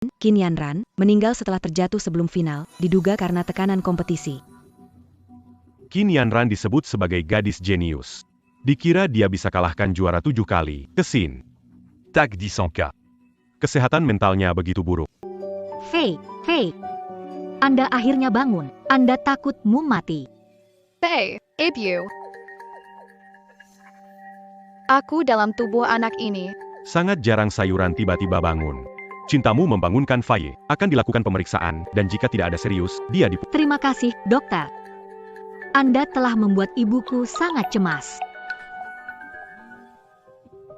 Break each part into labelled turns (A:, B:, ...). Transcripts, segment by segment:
A: Qin Yanran, meninggal setelah terjatuh sebelum final, diduga karena tekanan kompetisi.
B: Qin Yanran disebut sebagai gadis jenius. Dikira dia bisa kalahkan juara 7 kali, Kesin. Tak disangka. Kesehatan mentalnya begitu buruk.
C: Hei, Anda akhirnya bangun. Anda takut mau mati.
D: Hey, Ibu. Aku dalam tubuh anak ini.
B: Sangat jarang sayuran tiba-tiba bangun. Cintamu membangunkan Faye, akan dilakukan pemeriksaan, dan jika tidak ada serius, dia
C: Terima kasih, dokter. Anda telah membuat ibuku sangat cemas.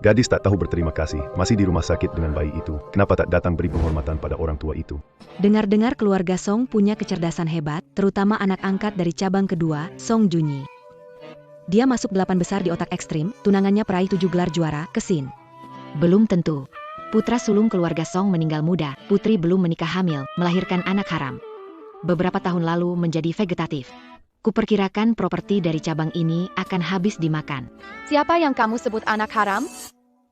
E: Gadis tak tahu berterima kasih, masih di rumah sakit dengan bayi itu. Kenapa tak datang beri penghormatan pada orang tua itu?
A: Dengar-dengar keluarga Song punya kecerdasan hebat, terutama anak angkat dari cabang kedua, Song Junyi. Dia masuk 8 besar di otak ekstrim, tunangannya peraih 7 gelar juara, Kesin.
C: Belum tentu. Putra sulung keluarga Song meninggal muda, putri belum menikah hamil, melahirkan anak haram. Beberapa tahun lalu menjadi vegetatif. Kuperkirakan properti dari cabang ini akan habis dimakan.
D: Siapa yang kamu sebut anak haram?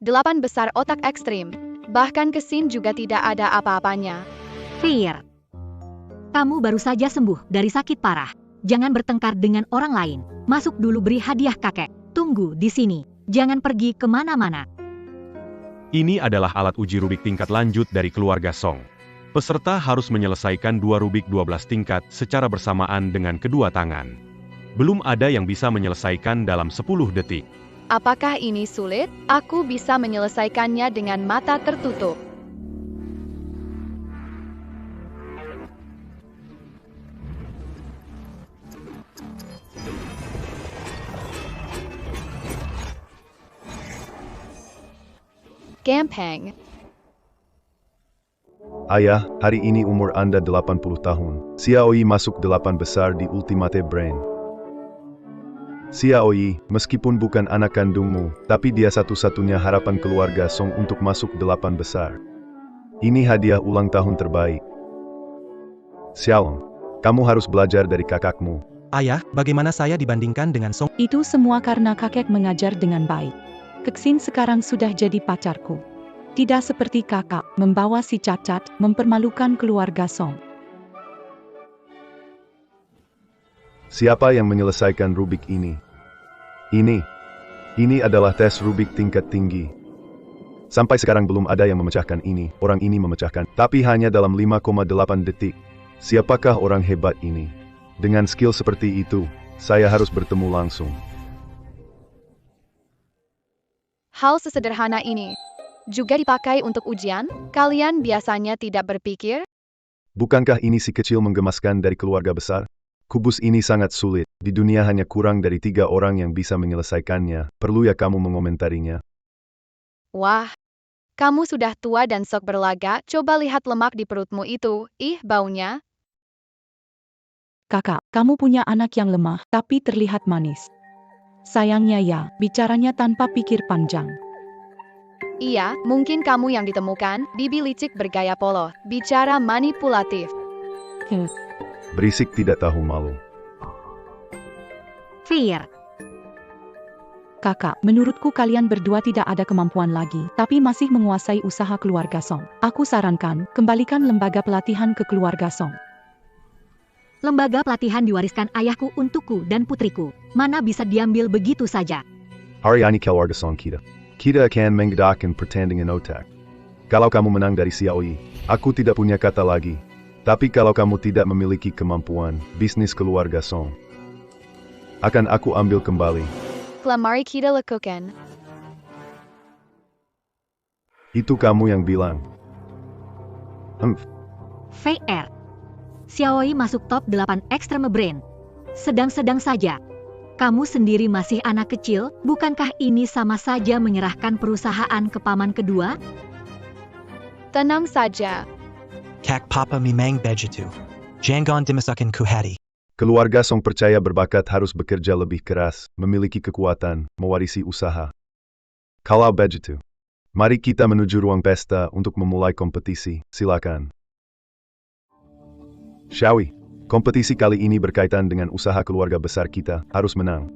D: 8 besar otak ekstrim. Bahkan Kesin juga tidak ada apa-apanya.
C: Fair. Kamu baru saja sembuh dari sakit parah. Jangan bertengkar dengan orang lain. Masuk dulu beri hadiah kakek. Tunggu di sini. Jangan pergi kemana-mana.
B: Ini adalah alat uji Rubik tingkat lanjut dari keluarga Song. Peserta harus menyelesaikan 2 Rubik 12 tingkat secara bersamaan dengan kedua tangan. Belum ada yang bisa menyelesaikan dalam 10 detik.
D: Apakah ini sulit? Aku bisa menyelesaikannya dengan mata tertutup. Gampang.
E: Ayah, hari ini umur Anda 80 tahun. Xiaoyi masuk 8 besar di Ultimate Brain. Xiaoyi, meskipun bukan anak kandungmu, tapi dia satu-satunya harapan keluarga Song untuk masuk 8 besar. Ini hadiah ulang tahun terbaik. Xiaolong, kamu harus belajar dari kakakmu.
F: Ayah, bagaimana saya dibandingkan dengan Song?
G: Itu semua karena kakek mengajar dengan baik. Keksin sekarang sudah jadi pacarku. Tidak seperti kakak, membawa si cacat, mempermalukan keluarga Song.
E: Siapa yang menyelesaikan Rubik ini? Ini adalah tes Rubik tingkat tinggi. Sampai sekarang belum ada yang memecahkan ini. Orang ini memecahkan, tapi hanya dalam 5,8 detik. Siapakah orang hebat ini? Dengan skill seperti itu, saya harus bertemu langsung.
D: Hal sesederhana ini juga dipakai untuk ujian? Kalian biasanya tidak berpikir?
E: Bukankah ini si kecil menggemaskan dari keluarga besar? Kubus ini sangat sulit. Di dunia hanya kurang dari 3 orang yang bisa menyelesaikannya. Perlu ya kamu mengomentarinya?
D: Wah, kamu sudah tua dan sok berlaga. Coba lihat lemak di perutmu itu. Ih, baunya.
G: Kakak, kamu punya anak yang lemah, tapi terlihat manis. Sayangnya ya, bicaranya tanpa pikir panjang.
D: Iya, mungkin kamu yang ditemukan. Bibi licik bergaya polo. Bicara manipulatif.
E: Berisik tidak tahu malu.
C: Fair.
G: Kakak, menurutku kalian berdua tidak ada kemampuan lagi, tapi masih menguasai usaha keluarga Song. Aku sarankan, kembalikan lembaga pelatihan ke keluarga Song.
C: Lembaga pelatihan diwariskan ayahku untukku dan putriku. Mana bisa diambil begitu saja?
E: Hari ini keluarga Song kita. Kita akan mengadakan pertandingan otak. Kalau kamu menang dari Xiaoyi, aku tidak punya kata lagi. Tapi kalau kamu tidak memiliki kemampuan, bisnis keluarga Song akan aku ambil kembali.
D: Mari kita lakukan.
E: Itu kamu yang bilang.
C: Fair. Xiaoyi masuk top 8 Extreme Brain. Sedang-sedang saja. Kamu sendiri masih anak kecil, bukankah ini sama saja menyerahkan perusahaan ke paman kedua?
D: Tenang saja.
F: Kak Papa Mimang Bejitu. Jangan dimasakan kuhari.
E: Keluarga Song percaya berbakat harus bekerja lebih keras, memiliki kekuatan, mewarisi usaha. Kalau begitu, mari kita menuju ruang pesta untuk memulai kompetisi, silakan. Xiaoyi, kompetisi kali ini berkaitan dengan usaha keluarga besar kita, harus menang.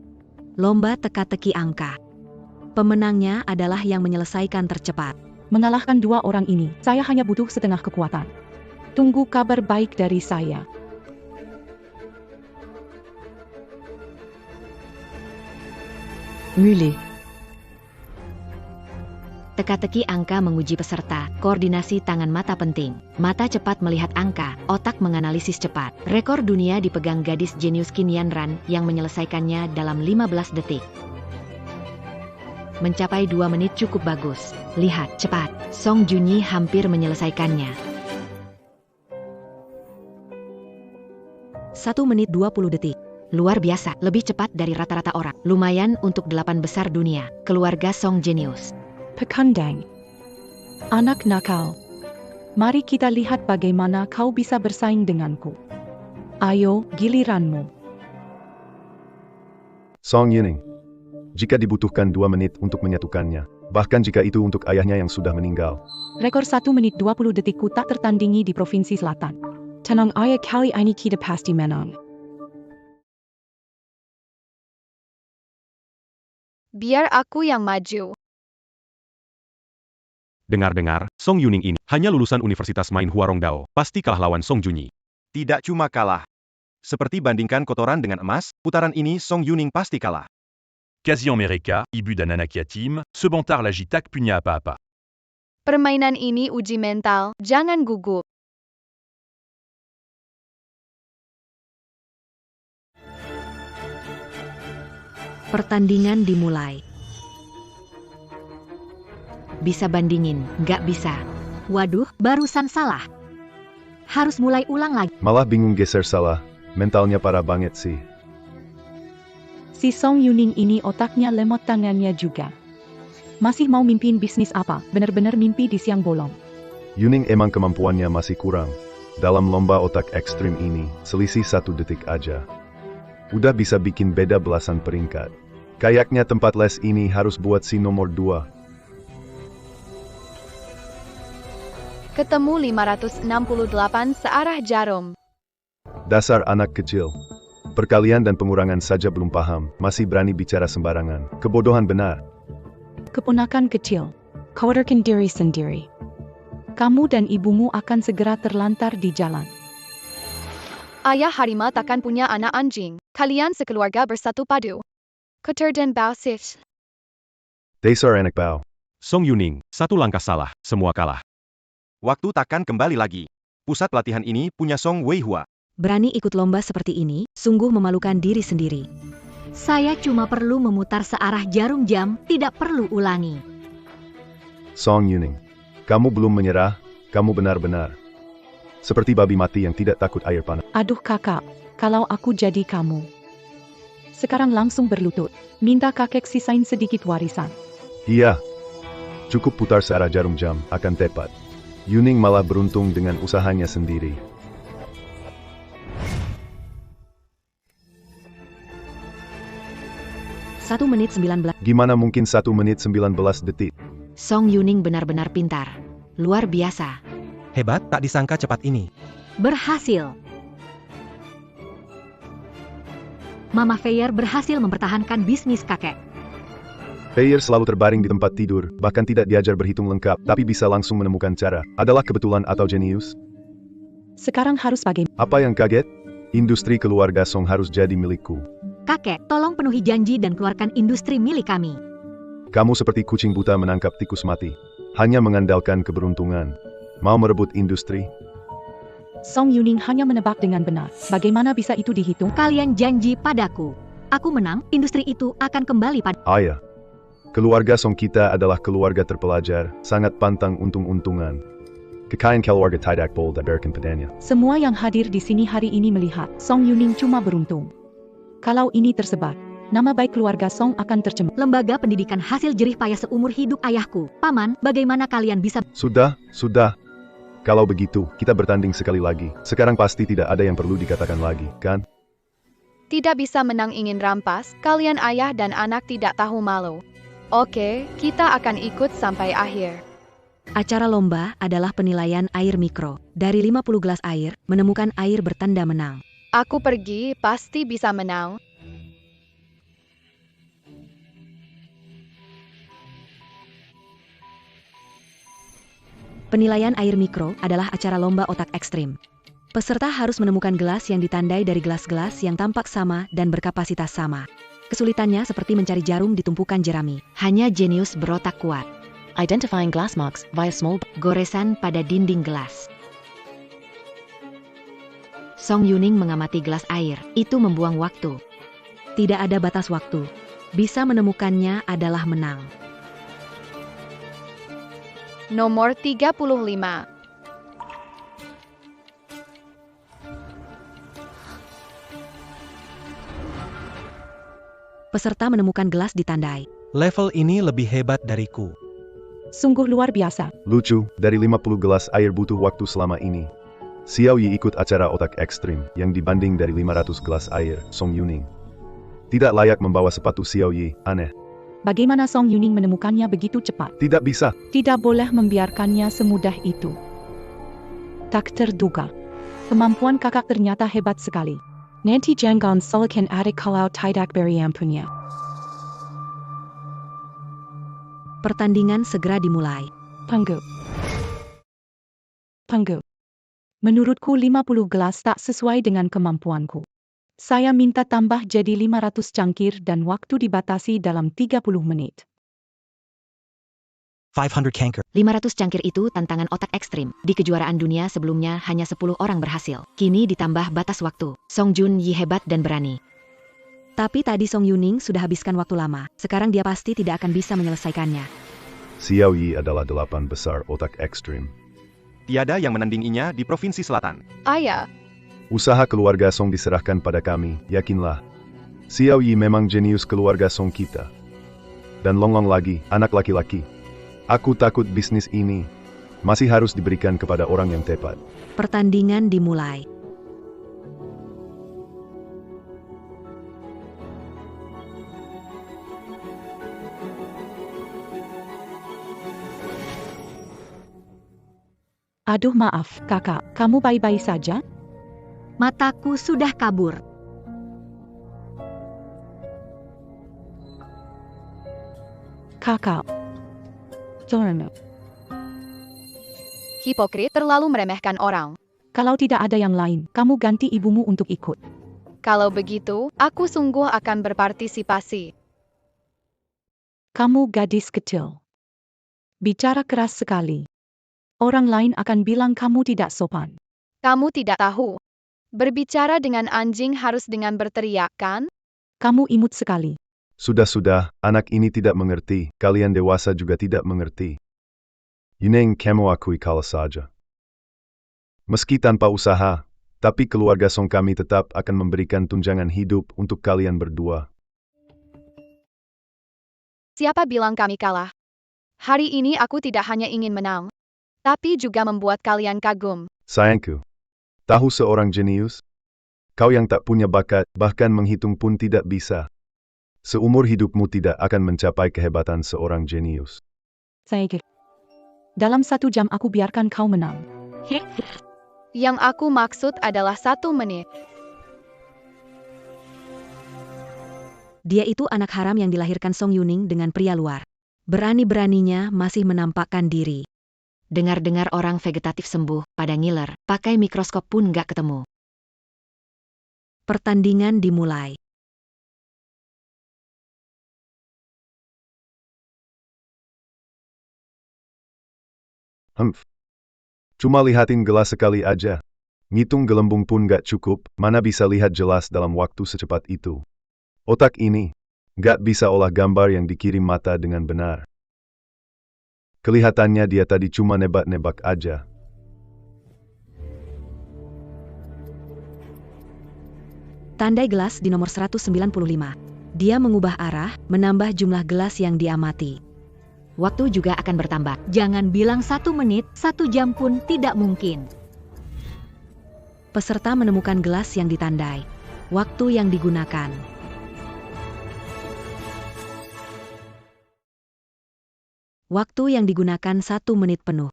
A: Lomba teka-teki angka. Pemenangnya adalah yang menyelesaikan tercepat.
G: Mengalahkan dua orang ini, saya hanya butuh setengah kekuatan. Tunggu kabar baik dari saya. Mulai.
C: Teka-teki angka menguji peserta, koordinasi tangan mata penting. Mata cepat melihat angka, otak menganalisis cepat. Rekor dunia dipegang gadis jenius Qin Yanran yang menyelesaikannya dalam 15 detik. Mencapai 2 menit cukup bagus. Lihat, cepat. Song Junyi hampir menyelesaikannya.
A: 1 menit 20 detik.
C: Luar biasa, lebih cepat dari rata-rata orang. Lumayan untuk 8 besar dunia. Keluarga Song jenius.
G: Pekandang. Anak nakal. Mari kita lihat bagaimana kau bisa bersaing denganku. Ayo, giliranmu.
E: Song Yuning. Jika dibutuhkan 2 menit untuk menyatukannya, bahkan jika itu untuk ayahnya yang sudah meninggal.
G: Rekor 1 menit 20 detikku tak tertandingi di Provinsi Selatan. Tenang ayah, kali ini kita pasti menang.
D: Biar aku yang maju.
B: Dengar-dengar, Song Yuning ini hanya lulusan Universitas Main Huarongdao, pasti kalah lawan Song Junyi.
H: Tidak cuma kalah. Seperti bandingkan kotoran dengan emas, putaran ini Song Yuning pasti kalah.
I: Kazian Mereka, Ibu dan anak yatim, sebentar lagi tak punya apa-apa.
D: Permainan ini uji mental, jangan gugup.
A: Pertandingan dimulai.
C: Bisa bandingin, nggak bisa.
A: Waduh, barusan salah. Harus mulai ulang lagi.
E: Malah bingung geser salah. Mentalnya parah banget sih.
G: Si Song Yuning ini otaknya lemot, tangannya juga. Masih mau mimpin bisnis apa? Benar-benar mimpi di siang bolong.
E: Yuning emang kemampuannya masih kurang. Dalam lomba otak ekstrim ini, selisih 1 detik aja. Udah bisa bikin beda belasan peringkat. Kayaknya tempat les ini harus buat si nomor 2.
D: Ketemu 568 searah jarum.
E: Dasar anak kecil. Perkalian dan pengurangan saja belum paham, masih berani bicara sembarangan. Kebodohan benar.
G: Keponakan kecil, kodarkan diri sendiri. Kamu dan ibumu akan segera terlantar di jalan.
D: Ayah harimau takkan punya anak anjing. Kalian sekeluarga bersatu padu. Kotor dan bausis.
E: Dasar anak bau.
B: Song Yuning, 1 langkah salah, semua kalah.
H: Waktu takkan kembali lagi. Pusat pelatihan ini punya Song Weihua.
A: Berani ikut lomba seperti ini, sungguh memalukan diri sendiri.
C: Saya cuma perlu memutar searah jarum jam, tidak perlu ulangi.
E: Song Yuning. Kamu belum menyerah, kamu benar-benar seperti babi mati yang tidak takut air panas.
G: Aduh kakak, kalau aku jadi kamu. Sekarang langsung berlutut, minta kakek sisain sedikit warisan.
E: Iya. Cukup putar searah jarum jam, akan tepat. Yuning malah beruntung dengan usahanya sendiri.
A: Satu menit 19.
E: Gimana mungkin 1 menit 19 detik?
C: Song Yuning benar-benar pintar. Luar biasa.
F: Hebat, tak disangka cepat ini.
C: Berhasil. Mama Feier berhasil mempertahankan bisnis kakek.
E: Feier selalu terbaring di tempat tidur, bahkan tidak diajar berhitung lengkap, tapi bisa langsung menemukan cara. Adalah kebetulan atau jenius?
G: Sekarang harus bagaimana?
E: Apa yang kaget? Industri keluarga Song harus jadi milikku.
C: Kakek, tolong penuhi janji dan keluarkan industri milik kami.
E: Kamu seperti kucing buta menangkap tikus mati. Hanya mengandalkan keberuntungan. Mau merebut industri?
G: Song Yuning hanya menebak dengan benar. Bagaimana bisa itu dihitung?
C: Kalian janji padaku. Aku menang, industri itu akan kembali pada...
E: Ayah. Keluarga Song kita adalah keluarga terpelajar, sangat pantang untung-untungan. Kekayaan keluarga tidak boleh diberikan padanya.
G: Semua yang hadir di sini hari ini melihat Song Yuning cuma beruntung. Kalau ini tersebar, nama baik keluarga Song akan tercemar.
C: Lembaga pendidikan hasil jerih payah seumur hidup ayahku. Paman, bagaimana kalian bisa...
E: Sudah. Kalau begitu, kita bertanding sekali lagi. Sekarang pasti tidak ada yang perlu dikatakan lagi, kan?
D: Tidak bisa menang ingin rampas, kalian ayah dan anak tidak tahu malu. Oke, kita akan ikut sampai akhir.
A: Acara lomba adalah penilaian air mikro. Dari 50 gelas air, menemukan air bertanda menang.
D: Aku pergi, pasti bisa menang.
A: Penilaian air mikro adalah acara lomba otak ekstrim. Peserta harus menemukan gelas yang ditandai dari gelas-gelas yang tampak sama dan berkapasitas sama. Kesulitannya seperti mencari jarum di tumpukan jerami.
C: Hanya jenius berotak kuat.
J: Identifying glass marks via small
C: Goresan pada dinding gelas. Song Yuning mengamati gelas air. Itu membuang waktu.
A: Tidak ada batas waktu. Bisa menemukannya adalah menang.
D: Nomor 35.
A: Peserta menemukan gelas ditandai.
F: Level ini lebih hebat dariku.
G: Sungguh luar biasa.
E: Lucu, dari 50 gelas air butuh waktu selama ini. Xiao Yi ikut acara otak ekstrim yang dibanding dari 500 gelas air, Song Yuning. Tidak layak membawa sepatu Xiao Yi, aneh.
G: Bagaimana Song Yuning menemukannya begitu cepat?
E: Tidak bisa.
G: Tidak boleh membiarkannya semudah itu. Tak terduga. Kemampuan kakak ternyata hebat sekali. Nanti jangan salahkan adik kalau tidak beri ampunnya.
A: Pertandingan segera dimulai.
G: Panggu. Menurutku 50 gelas tak sesuai dengan kemampuanku. Saya minta tambah jadi 500 cangkir dan waktu dibatasi dalam 30 menit.
F: 500 kanker.
C: 500 cangkir itu tantangan otak ekstrim. Di kejuaraan dunia sebelumnya hanya 10 orang berhasil. Kini ditambah batas waktu. Song Jun Yi hebat dan berani.
A: Tapi tadi Song Yuning sudah habiskan waktu lama. Sekarang dia pasti tidak akan bisa menyelesaikannya.
E: Xiao Yi adalah 8 besar otak ekstrim.
H: Tiada yang menandinginya di Provinsi Selatan.
D: Ayah,
E: Usaha keluarga Song diserahkan pada kami, yakinlah. Xiao Yi memang jenius keluarga Song kita. Dan Longlong lagi, anak laki-laki. Aku takut bisnis ini masih harus diberikan kepada orang yang tepat.
A: Pertandingan dimulai.
G: Aduh maaf, kakak, kamu baik-baik saja?
C: Mataku sudah kabur.
G: Kakak. Jono.
D: hipokrit terlalu meremehkan orang.
G: Kalau tidak ada yang lain, kamu ganti ibumu untuk ikut.
D: Kalau begitu, aku sungguh akan berpartisipasi.
G: Kamu gadis kecil. Bicara keras sekali. Orang lain akan bilang kamu tidak sopan.
D: Kamu tidak tahu. Berbicara dengan anjing harus dengan berteriak, kan?
G: Kamu imut sekali.
E: Sudah, anak ini tidak mengerti, kalian dewasa juga tidak mengerti. Yuning, kamu akui kalah saja. Meski tanpa usaha, tapi keluarga Song kami tetap akan memberikan tunjangan hidup untuk kalian berdua.
D: Siapa bilang kami kalah? Hari ini aku tidak hanya ingin menang, tapi juga membuat kalian kagum.
E: Sayangku, tahu seorang jenius? Kau yang tak punya bakat, bahkan menghitung pun tidak bisa. Seumur hidupmu tidak akan mencapai kehebatan seorang jenius.
G: Saya dalam 1 jam aku biarkan kau menang.
D: Yang aku maksud adalah 1 menit.
A: Dia itu anak haram yang dilahirkan Song Yuning dengan pria luar. Berani-beraninya masih menampakkan diri.
C: Dengar-dengar orang vegetatif sembuh, pada ngiler, pakai mikroskop pun nggak ketemu.
A: Pertandingan dimulai.
E: Cuma lihatin gelas sekali aja. Ngitung gelembung pun gak cukup, mana bisa lihat jelas dalam waktu secepat itu. Otak ini gak bisa olah gambar yang dikirim mata dengan benar. Kelihatannya dia tadi cuma nebak-nebak aja.
A: Tandai gelas di nomor 195. Dia mengubah arah, menambah jumlah gelas yang diamati.
C: Waktu juga akan bertambah. Jangan bilang 1 menit, 1 jam pun tidak mungkin.
A: Peserta menemukan gelas yang ditandai. Waktu yang digunakan. Waktu yang digunakan 1 menit penuh.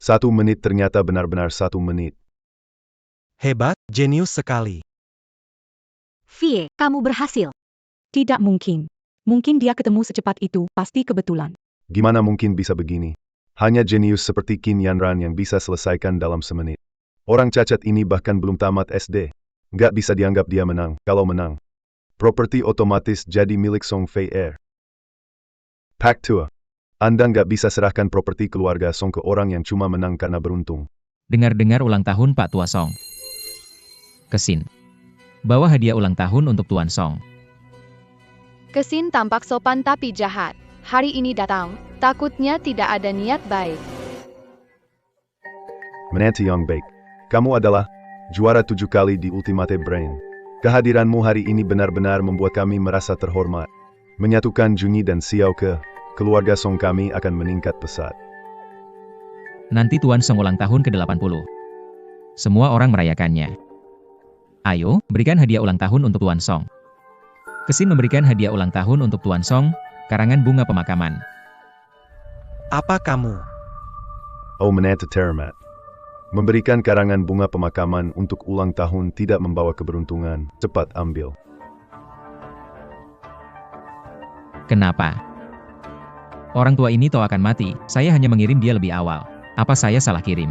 E: 1 menit ternyata benar-benar 1 menit.
F: Hebat, jenius sekali.
C: Vie, kamu berhasil.
G: Tidak mungkin. Mungkin dia ketemu secepat itu, pasti kebetulan.
E: Gimana mungkin bisa begini? Hanya jenius seperti Qin Yanran yang bisa selesaikan dalam semenit. Orang cacat ini bahkan belum tamat SD. Nggak bisa dianggap dia menang. Kalau menang, properti otomatis jadi milik Song Fei Er. Pak Tua, Anda nggak bisa serahkan properti keluarga Song ke orang yang cuma menang karena beruntung.
K: Dengar-dengar ulang tahun Pak Tua Song. Kesin. Bawa hadiah ulang tahun untuk Tuan Song.
D: Kesin tampak sopan tapi jahat. Hari ini datang, takutnya tidak ada niat baik.
E: Menanti yang baik. Kamu adalah juara 7 kali di Ultimate Brain. Kehadiranmu hari ini benar-benar membuat kami merasa terhormat. Menyatukan Junyi dan Xiao Ke, keluarga Song kami akan meningkat pesat.
K: Nanti Tuan Song ulang tahun ke-80. Semua orang merayakannya. Ayo, berikan hadiah ulang tahun untuk Tuan Song. Kesin memberikan hadiah ulang tahun untuk Tuan Song, karangan bunga pemakaman.
F: Apa kamu?
E: Oh Menanti Terhormat. Memberikan karangan bunga pemakaman untuk ulang tahun tidak membawa keberuntungan. Cepat ambil.
K: Kenapa? Orang tua ini tahu akan mati, saya hanya mengirim dia lebih awal. Apa saya salah kirim?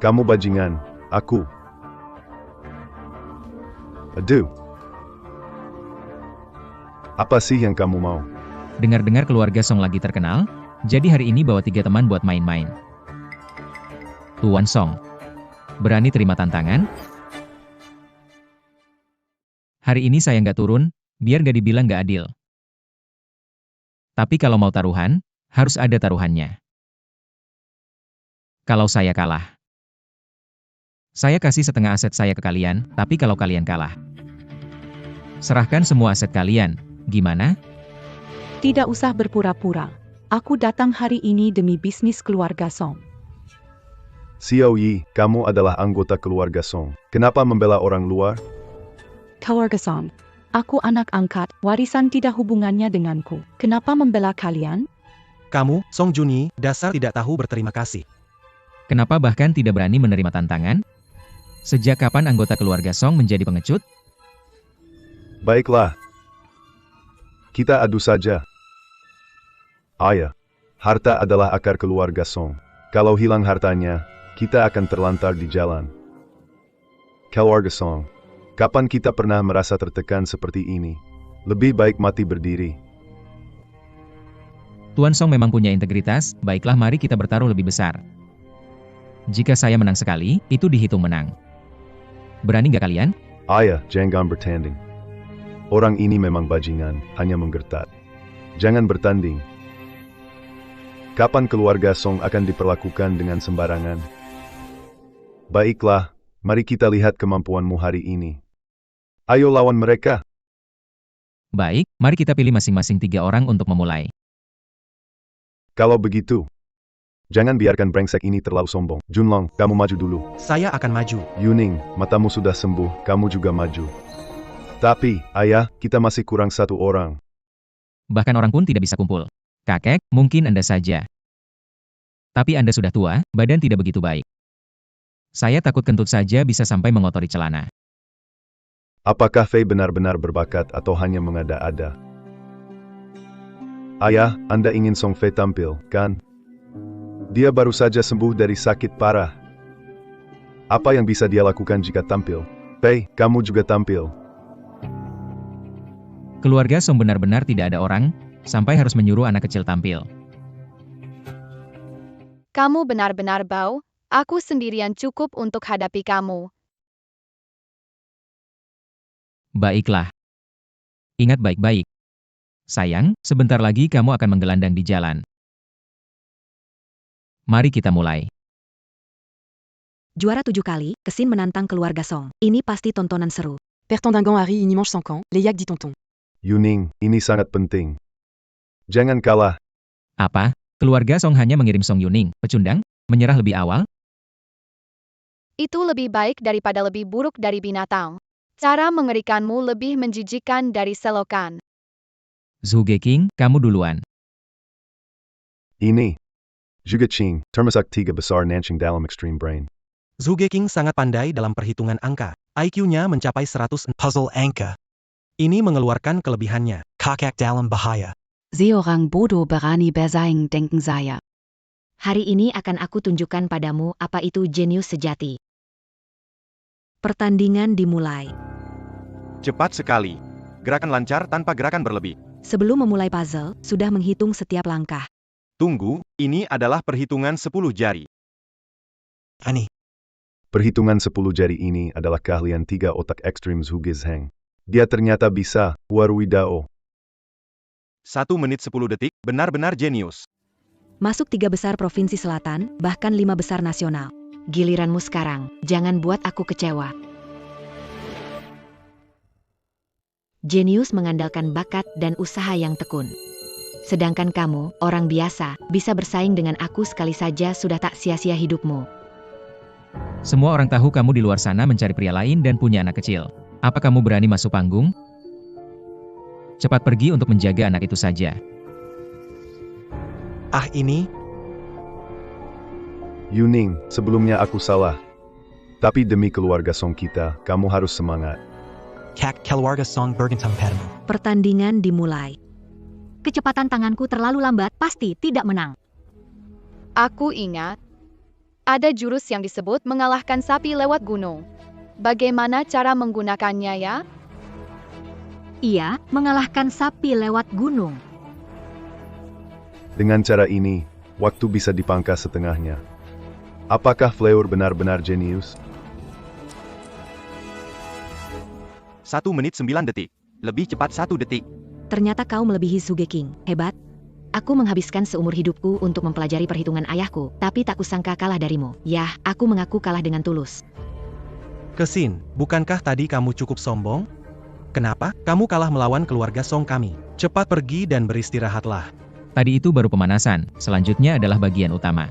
E: Kamu bajingan, aku. Aduh. Apa sih yang kamu mau?
K: Dengar-dengar keluarga Song lagi terkenal, jadi hari ini bawa 3 teman buat main-main. Tuan Song, berani terima tantangan? Hari ini saya nggak turun, biar nggak dibilang nggak adil. Tapi kalau mau taruhan, harus ada taruhannya. Kalau saya kalah, saya kasih setengah aset saya ke kalian, tapi kalau kalian kalah, serahkan semua aset kalian, gimana?
G: Tidak usah berpura-pura. Aku datang hari ini demi bisnis keluarga Song.
E: Xiao Yi, kamu adalah anggota keluarga Song. Kenapa membela orang luar?
G: Keluarga Song, aku anak angkat, warisan tidak hubungannya denganku. Kenapa membela kalian?
F: Kamu, Song Junyi, dasar tidak tahu berterima kasih.
K: Kenapa bahkan tidak berani menerima tantangan? Sejak kapan anggota keluarga Song menjadi pengecut?
E: Baiklah. Kita adu saja. Ayah, harta adalah akar keluarga Song. Kalau hilang hartanya, kita akan terlantar di jalan. Keluarga Song, kapan kita pernah merasa tertekan seperti ini? Lebih baik mati berdiri.
K: Tuan Song memang punya integritas, baiklah mari kita bertaruh lebih besar. Jika saya menang sekali, itu dihitung menang. Berani nggak kalian?
E: Ayah, jangan bertanding. Orang ini memang bajingan, hanya menggertak. Jangan bertanding. Kapan keluarga Song akan diperlakukan dengan sembarangan? Baiklah, mari kita lihat kemampuanmu hari ini. Ayo lawan mereka.
K: Baik, mari kita pilih masing-masing 3 orang untuk memulai.
E: Kalau begitu, jangan biarkan brengsek ini terlalu sombong. Junlong, kamu maju dulu.
F: Saya akan maju.
E: Yuning, matamu sudah sembuh, kamu juga maju. Tapi, ayah, kita masih kurang 1 orang.
K: Bahkan orang pun tidak bisa kumpul. Kakek, mungkin Anda saja. Tapi Anda sudah tua, badan tidak begitu baik. Saya takut kentut saja bisa sampai mengotori celana.
E: Apakah Fei benar-benar berbakat atau hanya mengada-ada? Ayah, Anda ingin Song Fei tampil, kan? Dia baru saja sembuh dari sakit parah. Apa yang bisa dia lakukan jika tampil? Fei, kamu juga tampil.
K: Keluarga Song benar-benar tidak ada orang, sampai harus menyuruh anak kecil tampil.
D: Kamu benar-benar bau, aku sendirian cukup untuk hadapi kamu.
K: Baiklah. Ingat baik-baik. Sayang, sebentar lagi kamu akan menggelandang di jalan. Mari kita mulai.
A: Juara 7 kali, Kesin menantang keluarga Song. Ini pasti tontonan seru.
J: Père Tandingan Harry Inimanche 5 ans, les yak dit tonton.
E: Yuning, ini sangat penting. Jangan kalah.
K: Apa? Keluarga Song hanya mengirim Song Yuning, pecundang, menyerah lebih awal?
D: Itu lebih baik daripada lebih buruk dari binatang. Cara mengerikanmu lebih menjijikkan dari selokan.
K: Zhu Geking, kamu duluan.
E: Ini. Juga Ching, termasuk 3 besar Nanching dalam Extreme Brain.
F: Zhu Geking sangat pandai dalam perhitungan angka. IQ-nya mencapai 100. Puzzle angka. Ini mengeluarkan kelebihannya. Kakak dalam bahaya.
L: Seorang bodoh berani bersaing denken saya.
C: Hari ini akan aku tunjukkan padamu apa itu jenius sejati.
A: Pertandingan dimulai.
H: Cepat sekali. Gerakan lancar tanpa gerakan berlebih.
A: Sebelum memulai puzzle, sudah menghitung setiap langkah.
H: Tunggu, ini adalah perhitungan 10 jari.
F: Ani.
E: Perhitungan 10 jari ini adalah keahlian 3 otak ekstrim Zhu Gizheng. Dia ternyata bisa, Warwidao.
H: 1 menit 10 detik, benar-benar jenius.
A: Masuk 3 besar provinsi selatan, bahkan 5 besar nasional.
C: Giliranmu sekarang, jangan buat aku kecewa. Jenius mengandalkan bakat dan usaha yang tekun. Sedangkan kamu, orang biasa, bisa bersaing dengan aku sekali saja sudah tak sia-sia hidupmu.
K: Semua orang tahu kamu di luar sana mencari pria lain dan punya anak kecil. Apa kamu berani masuk panggung? Cepat pergi untuk menjaga anak itu saja.
F: Ini?
E: Yuning, sebelumnya aku salah. Tapi demi keluarga Song kita, kamu harus semangat.
F: Kak keluarga Song bergantung padamu.
A: Pertandingan dimulai.
C: Kecepatan tanganku terlalu lambat, pasti tidak menang.
D: Aku ingat. Ada jurus yang disebut mengalahkan sapi lewat gunung. Bagaimana cara menggunakannya ya?
C: Iya, mengalahkan sapi lewat gunung.
E: Dengan cara ini, waktu bisa dipangkas setengahnya. Apakah Fleur benar-benar jenius?
H: 1 menit 9 detik. Lebih cepat 1 detik.
A: Ternyata kau melebihi Zhuge King. Hebat.
C: Aku menghabiskan seumur hidupku untuk mempelajari perhitungan ayahku, tapi tak kusangka kalah darimu. Yah, aku mengaku kalah dengan tulus.
F: Kesin, bukankah tadi kamu cukup sombong? Kenapa? Kamu kalah melawan keluarga Song kami. Cepat pergi dan beristirahatlah.
K: Tadi itu baru pemanasan, selanjutnya adalah bagian utama.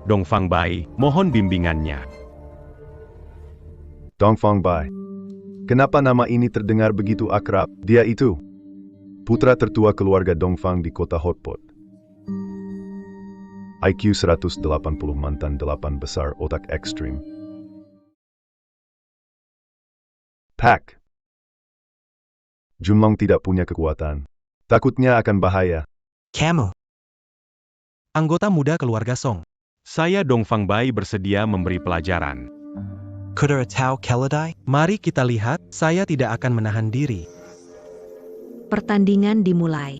B: Dongfang Bai, mohon bimbingannya.
E: Dongfang Bai. Kenapa nama ini terdengar begitu akrab? Dia itu putra tertua keluarga Dongfang di kota Hotpot. IQ 180 mantan 8 besar otak ekstrim. Pak. Junlong tidak punya kekuatan. Takutnya akan bahaya.
F: Kamu. Anggota muda keluarga Song.
B: Saya Dongfang Bai bersedia memberi pelajaran.
F: Kudera Tau Keledai? Mari kita lihat, saya tidak akan menahan diri.
A: Pertandingan dimulai.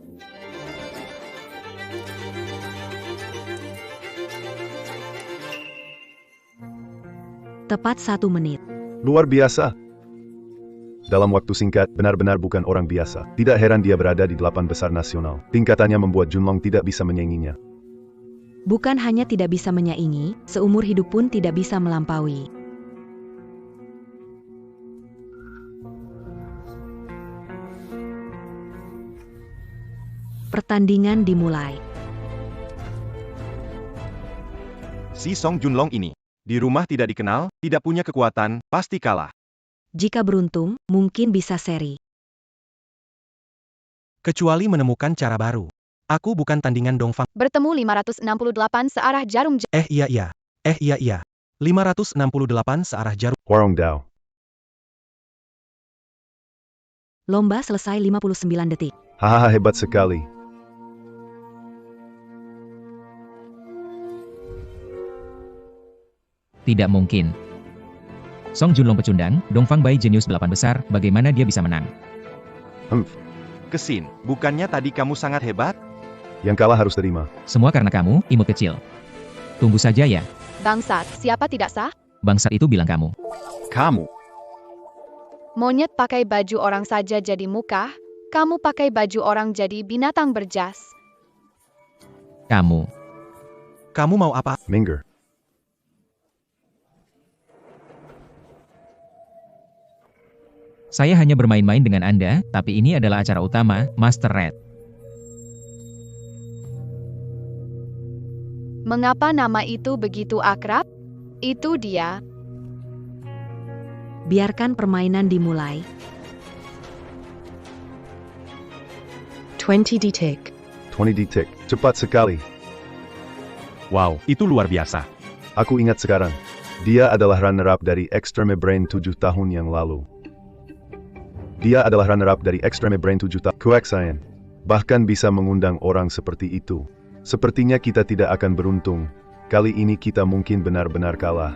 A: Tepat 1 menit.
E: Luar biasa. Dalam waktu singkat, benar-benar bukan orang biasa. Tidak heran dia berada di 8 besar nasional. Tingkatannya membuat Junlong tidak bisa menyainginya.
A: Bukan hanya tidak bisa menyaingi, seumur hidup pun tidak bisa melampaui. Pertandingan dimulai.
H: Si Song Junlong ini, di rumah tidak dikenal, tidak punya kekuatan, pasti kalah.
A: Jika beruntung, mungkin bisa seri.
F: Kecuali menemukan cara baru. Aku bukan tandingan Dongfang.
D: Bertemu 568 searah jarum.
F: Iya. 568 searah jarum.
E: Warong Dao.
A: Lomba selesai 59 detik.
E: Hahaha, hebat sekali.
K: Tidak mungkin. Song Junlong pecundang, Dongfang Bai jenius 8 besar, bagaimana dia bisa menang?
H: Kesin, bukannya tadi kamu sangat hebat?
E: Yang kalah harus terima.
K: Semua karena kamu, imut kecil. Tunggu saja ya.
D: Bangsat, siapa tidak sah?
K: Bangsat itu bilang kamu.
H: Kamu.
D: Monyet pakai baju orang saja jadi muka, kamu pakai baju orang jadi binatang berjas.
K: Kamu.
F: Kamu mau apa?
E: Minggir.
K: Saya hanya bermain-main dengan Anda, tapi ini adalah acara utama, Master Red.
D: Mengapa nama itu begitu akrab? Itu dia.
A: Biarkan permainan dimulai.
J: 20 detik.
E: 20 detik. Cepat sekali.
B: Wow, itu luar biasa.
E: Aku ingat sekarang. Dia adalah runner-up dari Extreme Brain 7 tahun yang lalu. Dia adalah runner-up dari Extreme Brain 7 tahun. Kueksayan. Bahkan bisa mengundang orang seperti itu. Sepertinya kita tidak akan beruntung. Kali ini kita mungkin benar-benar kalah.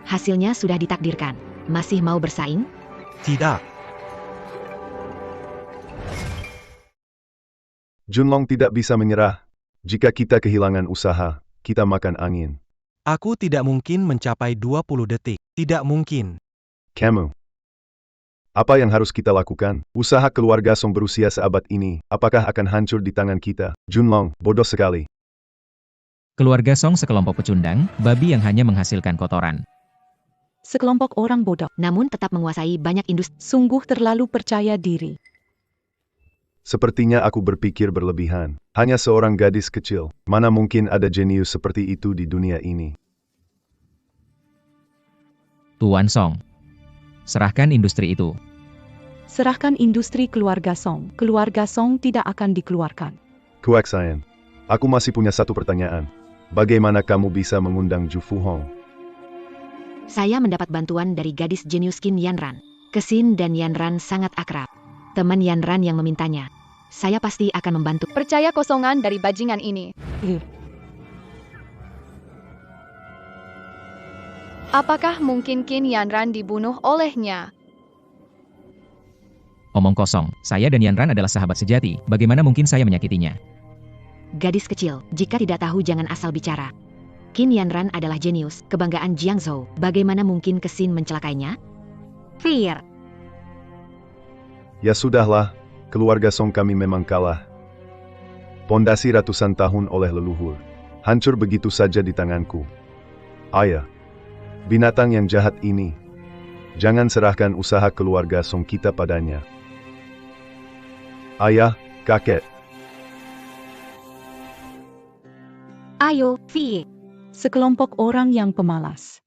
C: Hasilnya sudah ditakdirkan. Masih mau bersaing?
F: Tidak.
E: Junlong tidak bisa menyerah. Jika kita kehilangan usaha, kita makan angin.
F: Aku tidak mungkin mencapai 20 detik. Tidak mungkin.
E: Kamu. Apa yang harus kita lakukan? Usaha keluarga Song berusia seabad ini, apakah akan hancur di tangan kita? Junlong, bodoh sekali.
K: Keluarga Song sekelompok pecundang, babi yang hanya menghasilkan kotoran.
G: Sekelompok orang bodoh,
C: namun tetap menguasai banyak industri.
G: Sungguh terlalu percaya diri.
E: Sepertinya aku berpikir berlebihan. Hanya seorang gadis kecil. Mana mungkin ada jenius seperti itu di dunia ini?
K: Tuan Song. Serahkan industri itu.
G: Serahkan industri keluarga Song. Keluarga Song tidak akan dikeluarkan.
E: Kueksayan. Aku masih punya satu pertanyaan. Bagaimana kamu bisa mengundang Ju Fuhong?
C: Saya mendapat bantuan dari gadis jenius Qin Yanran. Kesin dan Yanran sangat akrab. Teman Yanran yang memintanya. Saya pasti akan membantu.
D: Percaya kosongan dari bajingan ini. Apakah mungkin Qin Yanran dibunuh olehnya?
K: Omong kosong, saya dan Yanran adalah sahabat sejati, bagaimana mungkin saya menyakitinya?
C: Gadis kecil, jika tidak tahu jangan asal bicara. Qin Yanran adalah jenius, kebanggaan Jiangzhou, bagaimana mungkin Kesin mencelakainya? Fear.
E: Ya sudahlah, keluarga Song kami memang kalah. Pondasi ratusan tahun oleh leluhur, hancur begitu saja di tanganku. Ayah. Binatang yang jahat ini. Jangan serahkan usaha keluarga Song kita padanya. Ayah, kakek.
C: Ayo, Fi.
G: Sekelompok orang yang pemalas.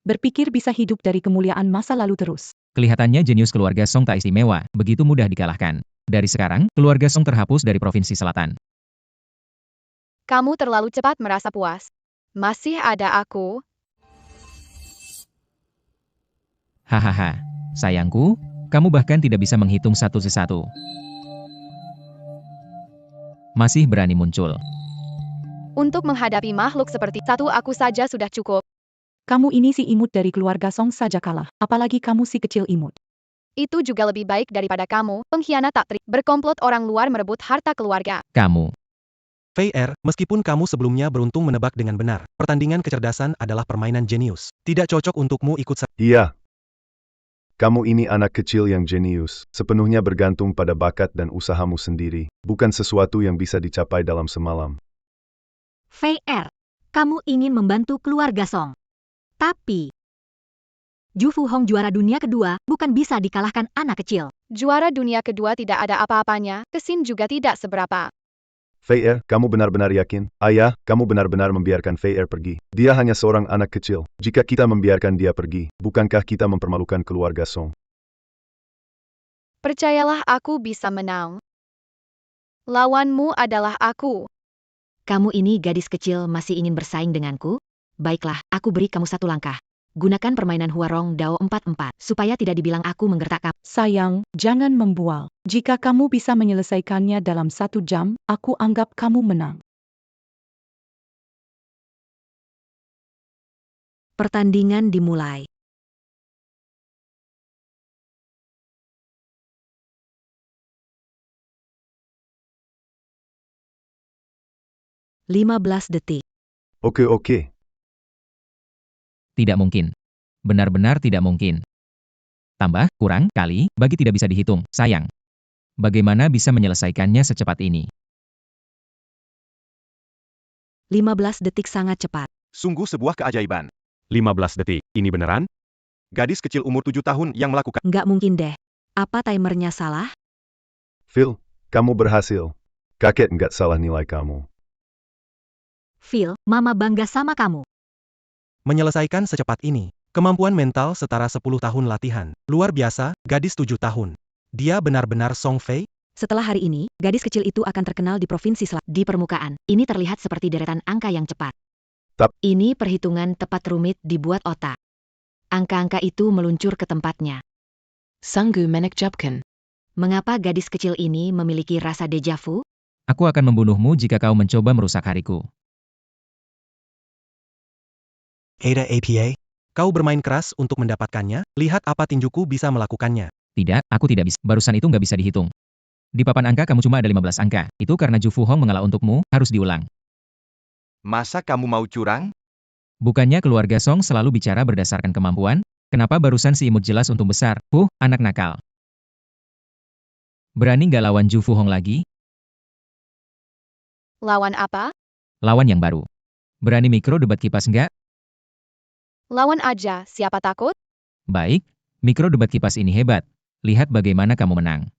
G: Berpikir bisa hidup dari kemuliaan masa lalu terus.
K: Kelihatannya jenius keluarga Song tak istimewa, begitu mudah dikalahkan. Dari sekarang, keluarga Song terhapus dari Provinsi Selatan.
D: Kamu terlalu cepat merasa puas. Masih ada aku.
K: Hahaha, sayangku, kamu bahkan tidak bisa menghitung satu-satu. Masih berani muncul.
D: Untuk menghadapi makhluk seperti satu aku saja sudah cukup.
G: Kamu ini si imut dari keluarga Song saja kalah, apalagi kamu si kecil imut.
D: Itu juga lebih baik daripada kamu, pengkhianat tak berkomplot orang luar merebut harta keluarga.
K: Kamu.
F: Fei Er, meskipun kamu sebelumnya beruntung menebak dengan benar, pertandingan kecerdasan adalah permainan jenius. Tidak cocok untukmu ikut
E: Iya. Kamu ini anak kecil yang jenius, sepenuhnya bergantung pada bakat dan usahamu sendiri, bukan sesuatu yang bisa dicapai dalam semalam.
A: Fei Er, kamu ingin membantu keluarga Song. Tapi, Ju Fuhong juara dunia kedua, bukan bisa dikalahkan anak kecil.
D: Juara dunia kedua tidak ada apa-apanya, Kesin juga tidak seberapa.
E: Fei Er, kamu benar-benar yakin? Ayah, kamu benar-benar membiarkan Fei Er pergi. Dia hanya seorang anak kecil. Jika kita membiarkan dia pergi, bukankah kita mempermalukan keluarga Song?
D: Percayalah aku bisa menang. Lawanmu adalah aku.
C: Kamu ini gadis kecil masih ingin bersaing denganku? Baiklah, aku beri kamu satu langkah. Gunakan permainan Huarong Dao 44, supaya tidak dibilang aku menggertak kamu.
G: Sayang, jangan membual. Jika kamu bisa menyelesaikannya dalam 1 jam, aku anggap kamu menang.
A: Pertandingan dimulai. (15 detik).
E: Oke.
K: Tidak mungkin. Benar-benar tidak mungkin. Tambah, kurang, kali, bagi tidak bisa dihitung, sayang. Bagaimana bisa menyelesaikannya secepat ini?
A: 15 detik sangat cepat.
H: Sungguh sebuah keajaiban.
B: 15 detik, ini beneran?
H: Gadis kecil umur 7 tahun yang melakukan.
A: Nggak mungkin deh. Apa timernya salah?
E: Phil, kamu berhasil. Kakek nggak salah nilai kamu.
A: Phil, Mama bangga sama kamu.
F: menyelesaikan secepat ini. Kemampuan mental setara 10 tahun latihan. Luar biasa, gadis 7 tahun. Dia benar-benar Song Fei?
A: Setelah hari ini, gadis kecil itu akan terkenal di Provinsi Selatan.
C: Di permukaan, ini terlihat seperti deretan angka yang cepat. Ini perhitungan tepat rumit dibuat otak. Angka-angka itu meluncur ke tempatnya.
L: Sungguh menakjubkan.
C: Mengapa gadis kecil ini memiliki rasa dejavu?
K: Aku akan membunuhmu jika kau mencoba merusak hariku.
F: Ada apa? Kau bermain keras untuk mendapatkannya, lihat apa tinjuku bisa melakukannya.
K: Tidak, aku tidak bisa. Barusan itu nggak bisa dihitung. Di papan angka kamu cuma ada 15 angka. Itu karena Ju Fu Hong mengalah untukmu, harus diulang.
H: Masa kamu mau curang?
K: Bukannya keluarga Song selalu bicara berdasarkan kemampuan? Kenapa barusan si imut jelas untung besar? Anak nakal. Berani nggak lawan Ju Fu Hong lagi?
D: Lawan apa?
K: Lawan yang baru. Berani mikro debat kipas nggak?
D: Lawan aja, siapa takut?
K: Baik, mikro debat kipas ini hebat. Lihat bagaimana kamu menang.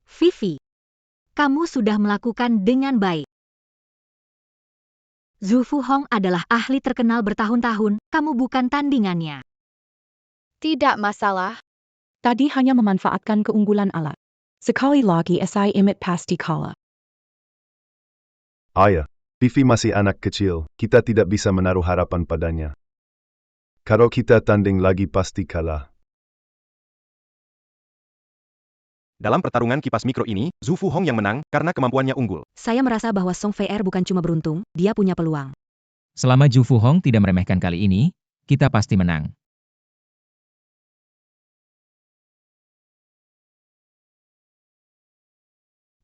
A: Vivi, kamu sudah melakukan dengan baik. Zhu Fu Hong adalah ahli terkenal bertahun-tahun, kamu bukan tandingannya.
D: Tidak masalah.
G: Tadi hanya memanfaatkan keunggulan alat. Sekali lagi saya imit pasti kalah.
E: Ayah, Vivi masih anak kecil, kita tidak bisa menaruh harapan padanya. Kalau kita tanding lagi pasti kalah.
H: Dalam pertarungan kipas mikro ini, Zhu Fu Hong yang menang karena kemampuannya unggul.
A: Saya merasa bahwa Song Fei bukan cuma beruntung, dia punya peluang.
K: Selama Ju Fu Hong tidak meremehkan kali ini, kita pasti menang.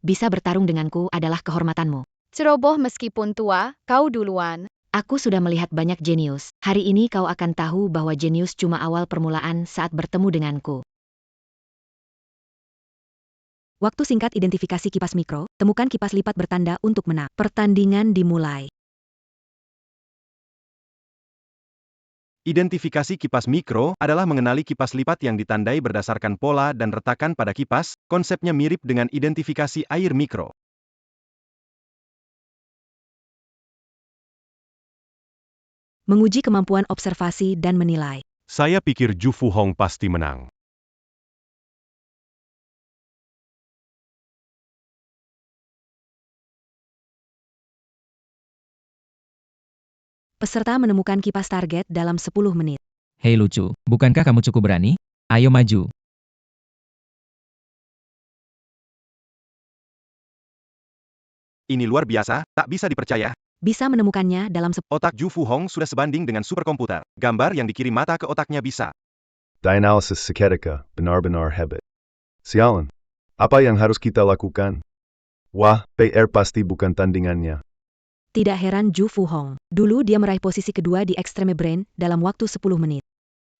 C: Bisa bertarung denganku adalah kehormatanmu.
D: Ceroboh meskipun tua, kau duluan.
C: Aku sudah melihat banyak jenius. Hari ini kau akan tahu bahwa jenius cuma awal permulaan saat bertemu denganku.
A: Waktu singkat identifikasi kipas mikro, temukan kipas lipat bertanda untuk menang. Pertandingan dimulai.
H: Identifikasi kipas mikro adalah mengenali kipas lipat yang ditandai berdasarkan pola dan retakan pada kipas, konsepnya mirip dengan identifikasi air mikro.
A: Menguji kemampuan observasi dan menilai.
B: Saya pikir Ju Fu Hong pasti menang.
A: Peserta menemukan kipas target dalam 10 menit.
K: Hei lucu, bukankah kamu cukup berani? Ayo maju.
H: Ini luar biasa, tak bisa dipercaya.
A: Bisa menemukannya dalam
H: Otak Ju Fu Hong sudah sebanding dengan superkomputer. Gambar yang dikirim mata ke otaknya bisa.
E: Dianalisis seketika, benar-benar hebat. Sialan. Apa yang harus kita lakukan? Wah, PR pasti bukan tandingannya.
A: Tidak heran Ju Fu Hong. Dulu dia meraih posisi kedua di Extreme Brain dalam waktu 10 menit.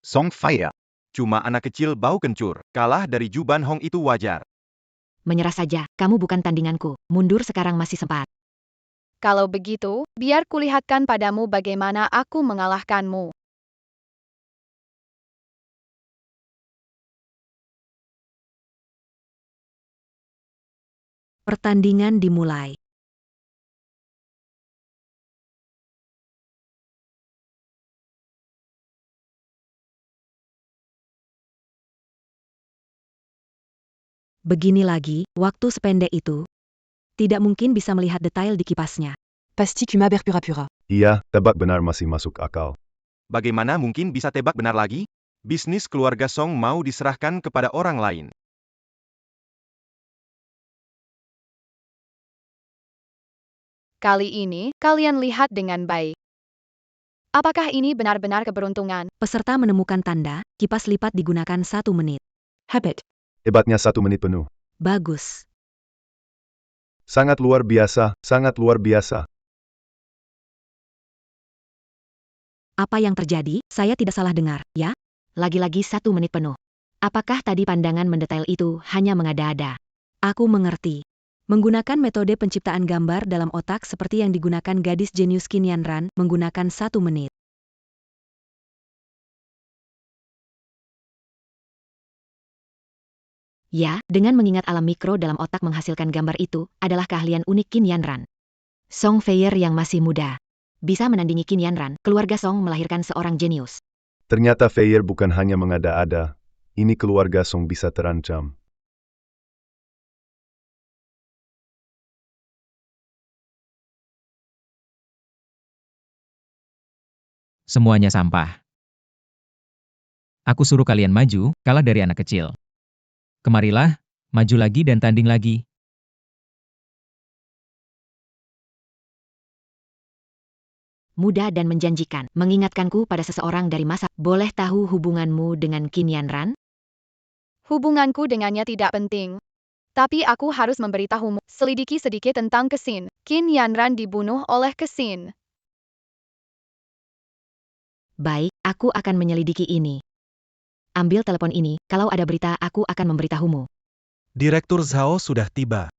H: Song Fei. Cuma anak kecil bau kencur. Kalah dari Ju Ban Hong itu wajar.
C: Menyerah saja, kamu bukan tandinganku. Mundur sekarang masih sempat.
D: Kalau begitu, biar kulihatkan padamu bagaimana aku mengalahkanmu.
A: Pertandingan dimulai. Begini lagi, waktu sependek itu, tidak mungkin bisa melihat detail di kipasnya.
J: Pasti cuma berpura-pura.
E: Iya, tebak benar masih masuk akal.
H: Bagaimana mungkin bisa tebak benar lagi? Bisnis keluarga Song mau diserahkan kepada orang lain.
D: Kali ini, kalian lihat dengan baik. Apakah ini benar-benar keberuntungan?
A: Peserta menemukan tanda, kipas lipat digunakan 1 menit.
G: Habit.
E: Hebatnya 1 menit penuh.
A: Bagus.
E: Sangat luar biasa, sangat luar biasa.
A: Apa yang terjadi? Saya tidak salah dengar, ya?
C: Lagi-lagi 1 menit penuh. Apakah tadi pandangan mendetail itu hanya mengada-ada?
A: Aku mengerti. Menggunakan metode penciptaan gambar dalam otak seperti yang digunakan gadis jenius Qin Yanran menggunakan 1 menit.
C: Ya, dengan mengingat alam mikro dalam otak menghasilkan gambar itu, adalah keahlian unik Qin Yanran. Song Fei yang masih muda. Bisa menandingi Qin Yanran, keluarga Song melahirkan seorang jenius.
E: Ternyata Fei bukan hanya mengada-ada. Ini keluarga Song bisa terancam.
K: Semuanya sampah. Aku suruh kalian maju, kalah dari anak kecil. Kemarilah, maju lagi dan tanding lagi.
C: Mudah dan menjanjikan, mengingatkanku pada seseorang dari masa. Boleh tahu hubunganmu dengan Qin Yanran?
D: Hubunganku dengannya tidak penting. Tapi aku harus memberitahumu, selidiki sedikit tentang Kesin. Qin Yanran dibunuh oleh Kesin.
C: Baik, aku akan menyelidiki ini. Ambil telepon ini, kalau ada berita aku akan memberitahumu.
F: Direktur Zhao sudah tiba.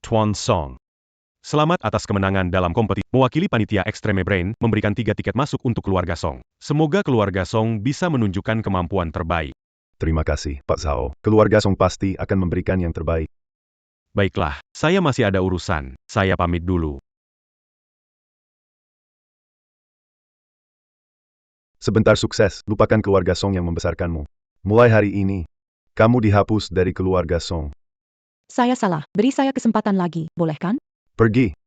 B: Tuan Song. Selamat atas kemenangan dalam kompetisi. Mewakili panitia Extreme Brain, memberikan 3 tiket masuk untuk keluarga Song. Semoga keluarga Song bisa menunjukkan kemampuan terbaik.
E: Terima kasih, Pak Zhao. Keluarga Song pasti akan memberikan yang terbaik.
B: Baiklah, saya masih ada urusan. Saya pamit dulu.
E: Sebentar sukses, lupakan keluarga Song yang membesarkanmu. Mulai hari ini, kamu dihapus dari keluarga Song.
G: Saya salah, beri saya kesempatan lagi, boleh kan?
E: Pergi.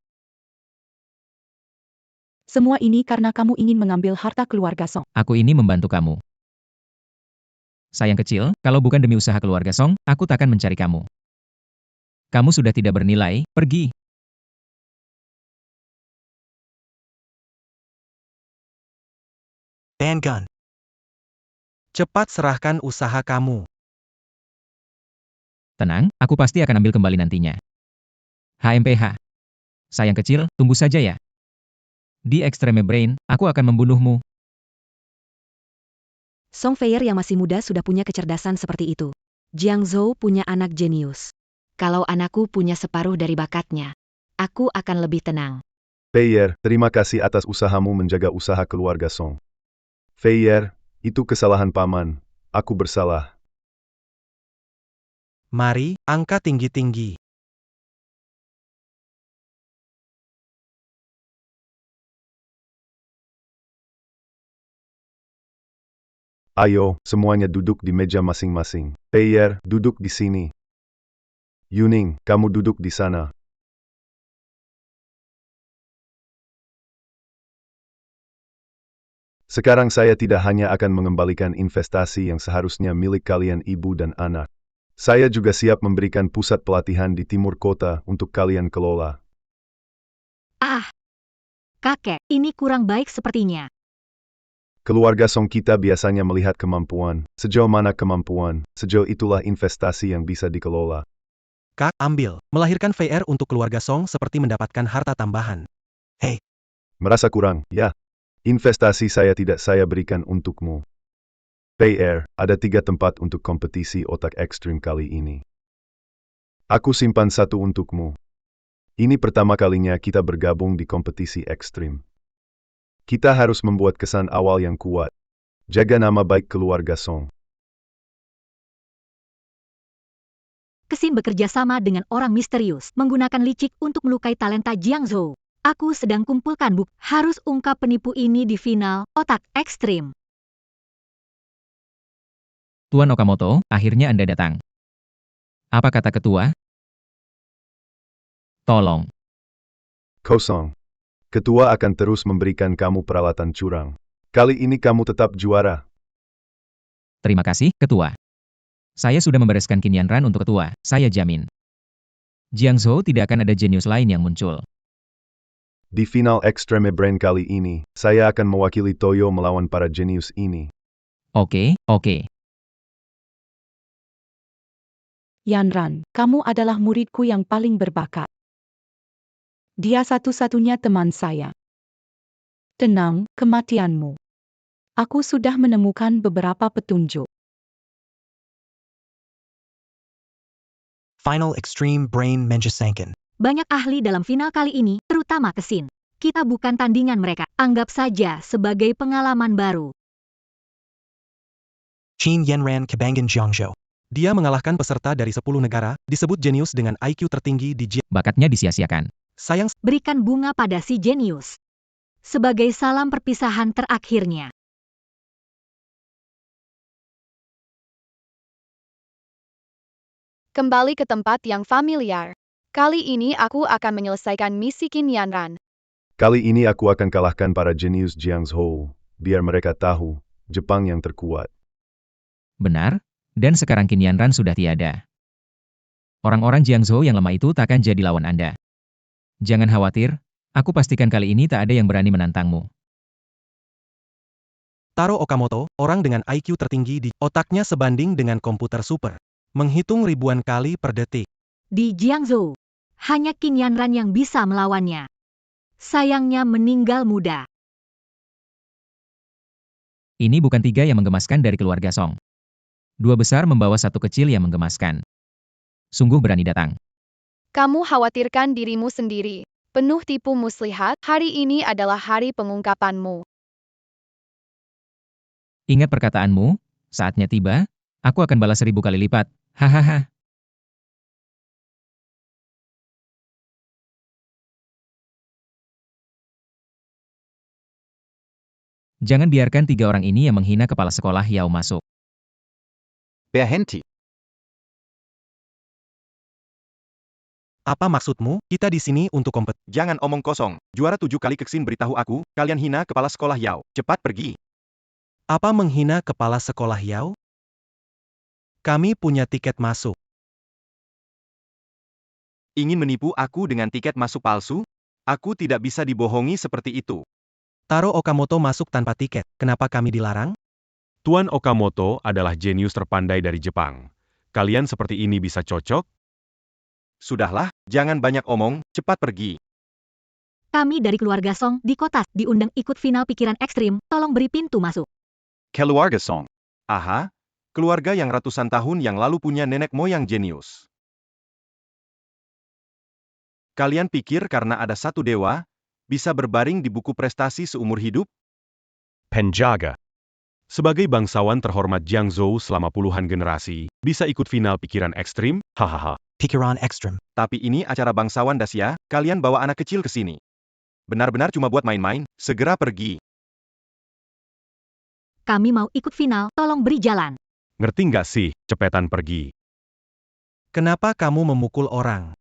G: Semua ini karena kamu ingin mengambil harta keluarga Song.
K: Aku ini membantu kamu. Sayang kecil, kalau bukan demi usaha keluarga Song, aku takkan mencari kamu. Kamu sudah tidak bernilai, pergi.
F: Gun. Cepat serahkan usaha kamu.
K: Tenang, aku pasti akan ambil kembali nantinya. HMPH. Sayang kecil, tunggu saja ya. Di Extreme Brain, aku akan membunuhmu.
A: Song Feier yang masih muda sudah punya kecerdasan seperti itu. Jiang Zhou punya anak jenius.
C: Kalau anakku punya separuh dari bakatnya, aku akan lebih tenang.
E: Feier, terima kasih atas usahamu menjaga usaha keluarga Song. Feier, itu kesalahan paman. Aku bersalah.
F: Mari, angkat tinggi-tinggi.
E: Ayo, semuanya duduk di meja masing-masing. Feier, duduk di sini. Yuning, kamu duduk di sana. Sekarang saya tidak hanya akan mengembalikan investasi yang seharusnya milik kalian ibu dan anak. Saya juga siap memberikan pusat pelatihan di timur kota untuk kalian kelola.
A: Ah, kakek, ini kurang baik sepertinya.
E: Keluarga Song kita biasanya melihat kemampuan. Sejauh mana kemampuan, sejauh itulah investasi yang bisa dikelola.
F: Kak, ambil. Melahirkan VR untuk keluarga Song seperti mendapatkan harta tambahan. Hei.
E: Merasa kurang, ya? Investasi saya tidak saya berikan untukmu. VR, ada 3 tempat untuk kompetisi otak ekstrim kali ini. Aku simpan 1 untukmu. Ini pertama kalinya kita bergabung di kompetisi ekstrim. Kita harus membuat kesan awal yang kuat. Jaga nama baik keluarga Song.
A: Kesin bekerja sama dengan orang misterius, menggunakan licik untuk melukai talenta Jiang Zhou. Aku sedang kumpulkan bukti. Harus ungkap penipu ini di final otak ekstrim.
K: Tuan Okamoto, akhirnya Anda datang. Apa kata ketua? Tolong.
E: Kosong. Ketua akan terus memberikan kamu peralatan curang. Kali ini kamu tetap juara.
K: Terima kasih, ketua. Saya sudah membereskan Qin Yanran untuk ketua, saya jamin. Jiang Zhou tidak akan ada jenius lain yang muncul.
E: Di final Extreme Brain kali ini, saya akan mewakili Toyo melawan para jenius ini.
K: Oke.
G: Yanran, kamu adalah muridku yang paling berbakat. Dia satu-satunya teman saya. Tenang, kematianmu. Aku sudah menemukan beberapa petunjuk.
F: Final Extreme Brain Menjesanken.
A: Banyak ahli dalam final kali ini, terutama Kesin. Kita bukan tandingan mereka, anggap saja sebagai pengalaman baru.
F: Qin Yanran Kebangan Jiangzhou. Dia mengalahkan peserta dari 10 negara, disebut jenius dengan IQ tertinggi di
K: Bakatnya disia-siakan.
F: Sayang,
A: Berikan bunga pada si jenius. Sebagai salam perpisahan terakhirnya.
D: Kembali ke tempat yang familiar. Kali ini aku akan menyelesaikan misi Qin Yanran.
E: Kali ini aku akan kalahkan para jenius Jiangzhou, biar mereka tahu, Jepang yang terkuat.
K: Benar, dan sekarang Qin Yanran sudah tiada. Orang-orang Jiangzhou yang lemah itu takkan jadi lawan Anda. Jangan khawatir, aku pastikan kali ini tak ada yang berani menantangmu.
F: Taro Okamoto, orang dengan IQ tertinggi di otaknya sebanding dengan komputer super. Menghitung ribuan kali per detik.
A: Di Jiangzhou, hanya Qin Yanran yang bisa melawannya. Sayangnya meninggal muda.
K: Ini bukan 3 yang menggemaskan dari keluarga Song. 2 besar membawa 1 kecil yang menggemaskan. Sungguh berani datang.
D: Kamu khawatirkan dirimu sendiri. Penuh tipu muslihat, hari ini adalah hari pengungkapanmu.
K: Ingat perkataanmu, saatnya tiba, aku akan balas 1000 kali lipat. Hahaha. Jangan biarkan 3 orang ini yang menghina kepala sekolah Yao masuk.
H: Berhenti.
F: Apa maksudmu? Kita di sini untuk kompetisi.
H: Jangan omong kosong. Juara 7 kali Kexin beritahu aku, kalian hina kepala sekolah Yao. Cepat pergi.
F: Apa menghina kepala sekolah Yao? Kami punya tiket masuk.
H: Ingin menipu aku dengan tiket masuk palsu? Aku tidak bisa dibohongi seperti itu.
F: Taro Okamoto masuk tanpa tiket. Kenapa kami dilarang?
B: Tuan Okamoto adalah jenius terpandai dari Jepang. Kalian seperti ini bisa cocok?
H: Sudahlah, jangan banyak omong, cepat pergi.
A: Kami dari keluarga Song di kota diundang ikut final pikiran ekstrim, tolong beri pintu masuk.
H: Keluarga Song. Aha, keluarga yang ratusan tahun yang lalu punya nenek moyang jenius. Kalian pikir karena ada satu dewa, bisa berbaring di buku prestasi seumur hidup?
I: Penjaga.
B: Sebagai bangsawan terhormat Jiangzhou selama puluhan generasi, bisa ikut final pikiran ekstrim? Hahaha.
F: Pikiran ekstrim.
H: Tapi ini acara bangsawan Dasia, kalian bawa anak kecil ke sini. Benar-benar cuma buat main-main, segera pergi.
A: Kami mau ikut final, tolong beri jalan.
B: Ngerti nggak sih, cepetan pergi.
F: Kenapa kamu memukul orang?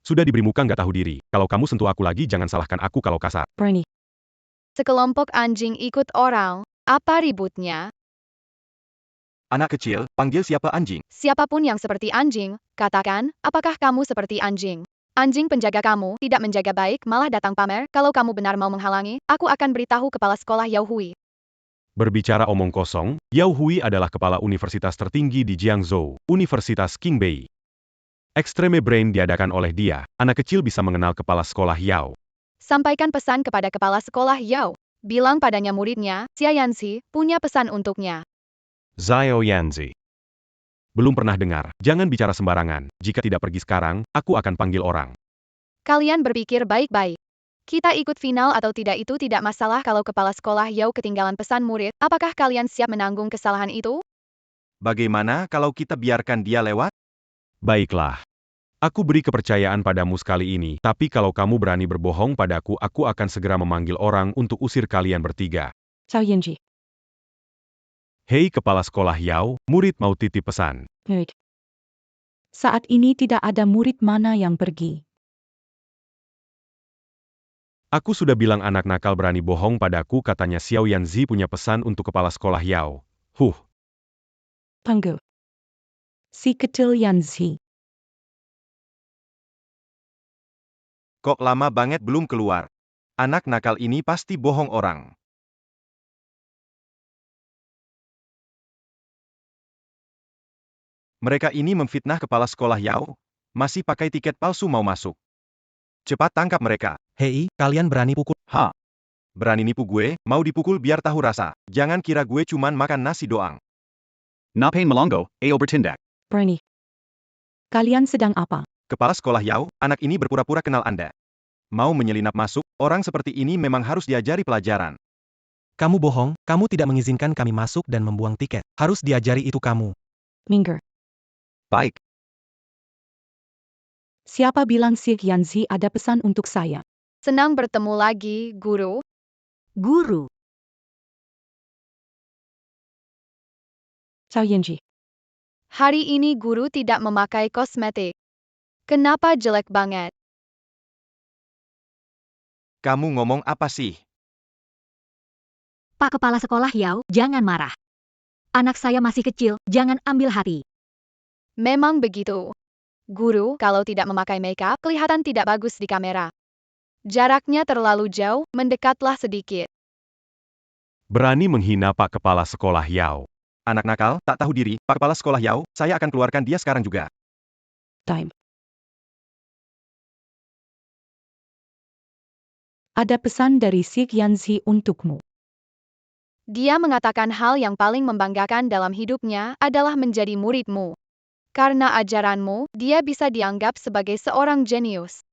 B: Sudah diberi muka nggak tahu diri. Kalau kamu sentuh aku lagi jangan salahkan aku kalau kasar.
G: Bernie.
D: Sekelompok anjing ikut orang. Apa ributnya?
H: Anak kecil, panggil siapa anjing?
D: Siapapun yang seperti anjing, katakan, apakah kamu seperti anjing? Anjing penjaga kamu tidak menjaga baik, malah datang pamer. Kalau kamu benar mau menghalangi, aku akan beritahu kepala sekolah Yao Hui.
B: Berbicara omong kosong, Yao Hui adalah kepala universitas tertinggi di Jiangzhou, Universitas Qingbei. Extreme Brain diadakan oleh dia, anak kecil bisa mengenal kepala sekolah Yao.
D: Sampaikan pesan kepada kepala sekolah Yao. Bilang padanya muridnya, Xia Yanzi, punya pesan untuknya.
B: Zhao Yanzi. Belum pernah dengar, jangan bicara sembarangan, jika tidak pergi sekarang, aku akan panggil orang.
D: Kalian berpikir baik-baik. Kita ikut final atau tidak itu tidak masalah kalau kepala sekolah Yao ketinggalan pesan murid, apakah kalian siap menanggung kesalahan itu?
H: Bagaimana kalau kita biarkan dia lewat?
B: Baiklah. Aku beri kepercayaan padamu sekali ini, tapi kalau kamu berani berbohong padaku, aku akan segera memanggil orang untuk usir kalian bertiga.
G: Cao Yanji.
B: Hei kepala sekolah Yao, murid mau titip pesan.
G: Baik. Saat ini tidak ada murid mana yang pergi.
B: Aku sudah bilang anak nakal berani bohong padaku, katanya Xiao Yanzi punya pesan untuk kepala sekolah Yao.
G: Panggil. Si kecil Yanzi.
H: Kok lama banget belum keluar? Anak nakal ini pasti bohong orang. Mereka ini memfitnah kepala sekolah Yao, masih pakai tiket palsu mau masuk. Cepat tangkap mereka.
F: Hei, kalian berani pukul?
H: Berani nipu gue, mau dipukul biar tahu rasa. Jangan kira gue cuman makan nasi doang. Napain melongo, ayo bertindak.
G: Bernie. Kalian sedang apa?
H: Kepala sekolah Yao, anak ini berpura-pura kenal Anda. Mau menyelinap masuk, orang seperti ini memang harus diajari pelajaran.
F: Kamu bohong, kamu tidak mengizinkan kami masuk dan membuang tiket. Harus diajari itu kamu.
G: Minggir.
H: Baik.
G: Siapa bilang si Yanzi ada pesan untuk saya?
D: Senang bertemu lagi, guru.
A: Guru.
G: Cao Yanji.
D: Hari ini guru tidak memakai kosmetik. Kenapa jelek banget?
H: Kamu ngomong apa sih?
A: Pak Kepala Sekolah Yao, jangan marah. Anak saya masih kecil, jangan ambil hati.
D: Memang begitu. Guru, kalau tidak memakai makeup, kelihatan tidak bagus di kamera. Jaraknya terlalu jauh, mendekatlah sedikit.
B: Berani menghina Pak Kepala Sekolah Yao.
H: Anak nakal, tak tahu diri, Pak Kepala Sekolah Yao, saya akan keluarkan dia sekarang juga.
G: Time. Ada pesan dari Si Yanzi untukmu.
D: Dia mengatakan hal yang paling membanggakan dalam hidupnya adalah menjadi muridmu. Karena ajaranmu, dia bisa dianggap sebagai seorang jenius.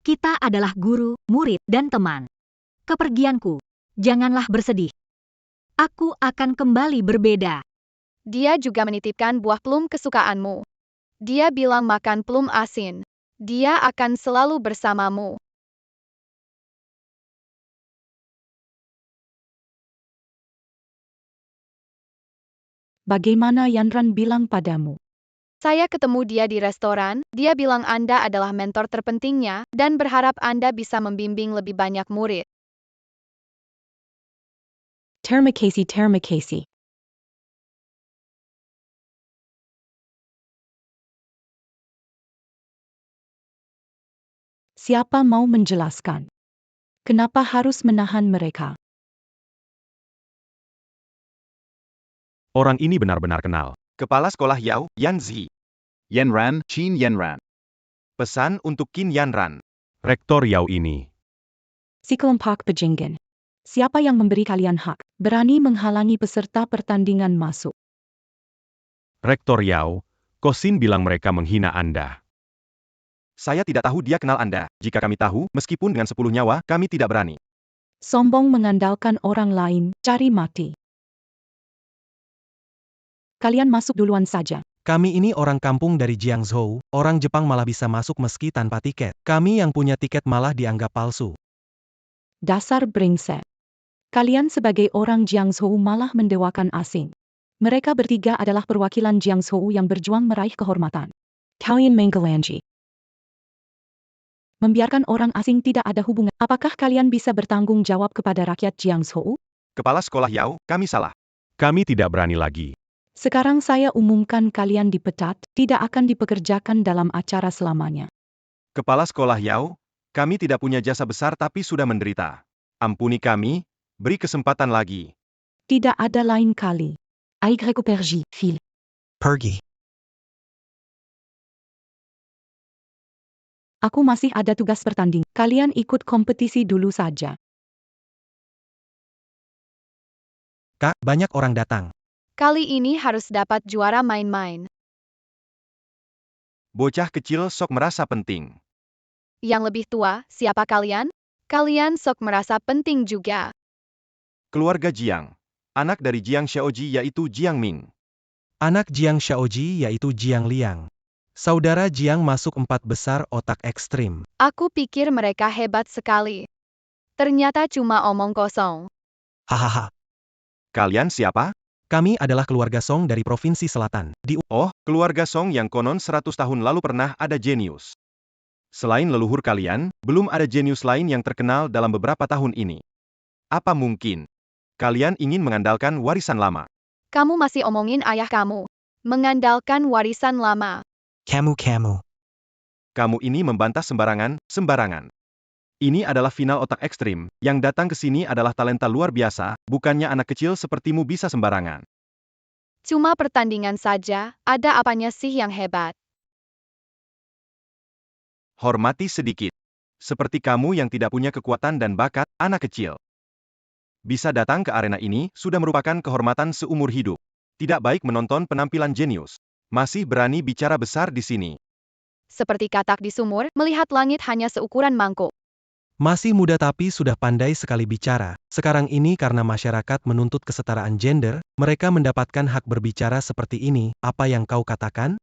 A: Kita adalah guru, murid, dan teman. Kepergianku, janganlah bersedih. Aku akan kembali berbeda.
D: Dia juga menitipkan buah plum kesukaanmu. Dia bilang makan plum asin. Dia akan selalu bersamamu.
G: Bagaimana Yanran bilang padamu?
D: Saya ketemu dia di restoran, dia bilang Anda adalah mentor terpentingnya, dan berharap Anda bisa membimbing lebih banyak murid.
G: Terima kasih. Siapa mau menjelaskan? Kenapa harus menahan mereka?
B: Orang ini benar-benar kenal.
H: Kepala Sekolah Yao, Yanzi.
E: Yanran, Qin Yanran.
H: Pesan untuk Qin Yanran.
B: Rektor Yao ini.
G: Si kelompok pejingin. Siapa yang memberi kalian hak berani menghalangi peserta pertandingan masuk?
B: Rektor Yao, Kosin bilang mereka menghina Anda.
H: Saya tidak tahu dia kenal Anda. Jika kami tahu, meskipun dengan 10 nyawa, kami tidak berani.
G: Sombong mengandalkan orang lain, cari mati. Kalian masuk duluan saja.
F: Kami ini orang kampung dari Jiangzhou, orang Jepang malah bisa masuk meski tanpa tiket. Kami yang punya tiket malah dianggap palsu.
G: Dasar brengsek. Kalian sebagai orang Jiangzhou malah mendewakan asing. Mereka bertiga adalah perwakilan Jiangzhou yang berjuang meraih kehormatan. Kalian menggelanji. Membiarkan orang asing tidak ada hubungan. Apakah kalian bisa bertanggung jawab kepada rakyat Jiangzhou?
H: Kepala Sekolah Yao, kami salah.
B: Kami tidak berani lagi.
G: Sekarang saya umumkan kalian dipecat, tidak akan dipekerjakan dalam acara selamanya.
H: Kepala Sekolah Yao, kami tidak punya jasa besar tapi sudah menderita. Ampuni kami, beri kesempatan lagi.
G: Tidak ada lain kali. Pergi, Phil.
F: Pergi.
G: Aku masih ada tugas bertanding. Kalian ikut kompetisi dulu saja.
F: Kak, banyak orang datang.
D: Kali ini harus dapat juara main-main.
H: Bocah kecil sok merasa penting.
D: Yang lebih tua, siapa kalian? Kalian sok merasa penting juga.
H: Keluarga Jiang. Anak dari Jiang Xiaoji yaitu Jiang Ming.
F: Anak Jiang Xiaoji yaitu Jiang Liang. Saudara Jiang masuk 4 besar otak ekstrim.
D: Aku pikir mereka hebat sekali. Ternyata cuma omong kosong.
F: Hahaha.
H: Kalian siapa?
F: Kami adalah keluarga Song dari Provinsi Selatan.
H: Oh, keluarga Song yang konon 100 tahun lalu pernah ada jenius. Selain leluhur kalian, belum ada jenius lain yang terkenal dalam beberapa tahun ini. Apa mungkin kalian ingin mengandalkan warisan lama?
D: Kamu masih omongin ayah kamu. Mengandalkan warisan lama.
F: Kamu.
H: Kamu ini membantah sembarangan. Ini adalah final otak ekstrim, yang datang ke sini adalah talenta luar biasa, bukannya anak kecil sepertimu bisa sembarangan.
D: Cuma pertandingan saja, ada apanya sih yang hebat?
H: Hormati sedikit. Seperti kamu yang tidak punya kekuatan dan bakat, anak kecil. Bisa datang ke arena ini, sudah merupakan kehormatan seumur hidup. Tidak baik menonton penampilan jenius. Masih berani bicara besar di sini.
D: Seperti katak di sumur, melihat langit hanya seukuran mangkuk.
F: Masih muda tapi sudah pandai sekali bicara. Sekarang ini karena masyarakat menuntut kesetaraan gender, mereka mendapatkan hak berbicara seperti ini. Apa yang kau katakan?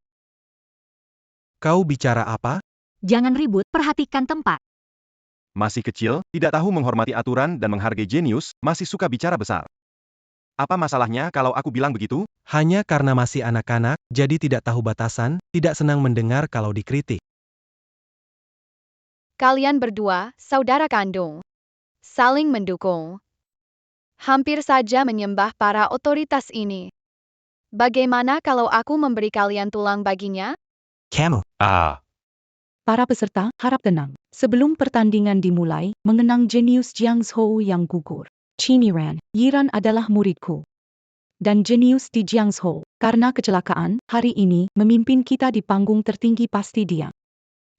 F: Kau bicara apa?
A: Jangan ribut, perhatikan tempat.
H: Masih kecil, tidak tahu menghormati aturan dan menghargai jenius, masih suka bicara besar. Apa masalahnya kalau aku bilang begitu?
F: Hanya karena masih anak-anak, jadi tidak tahu batasan, tidak senang mendengar kalau dikritik.
D: Kalian berdua, saudara kandung. Saling mendukung. Hampir saja menyembah para otoritas ini. Bagaimana kalau aku memberi kalian tulang baginya?
F: Kamu.
I: Ah,
G: Para peserta, harap tenang. Sebelum pertandingan dimulai, mengenang jenius Jiang Zhou yang gugur. Chiniran, Yiran adalah muridku. Dan jenius di Jiang Zhou, karena kecelakaan, hari ini, memimpin kita di panggung tertinggi pasti dia.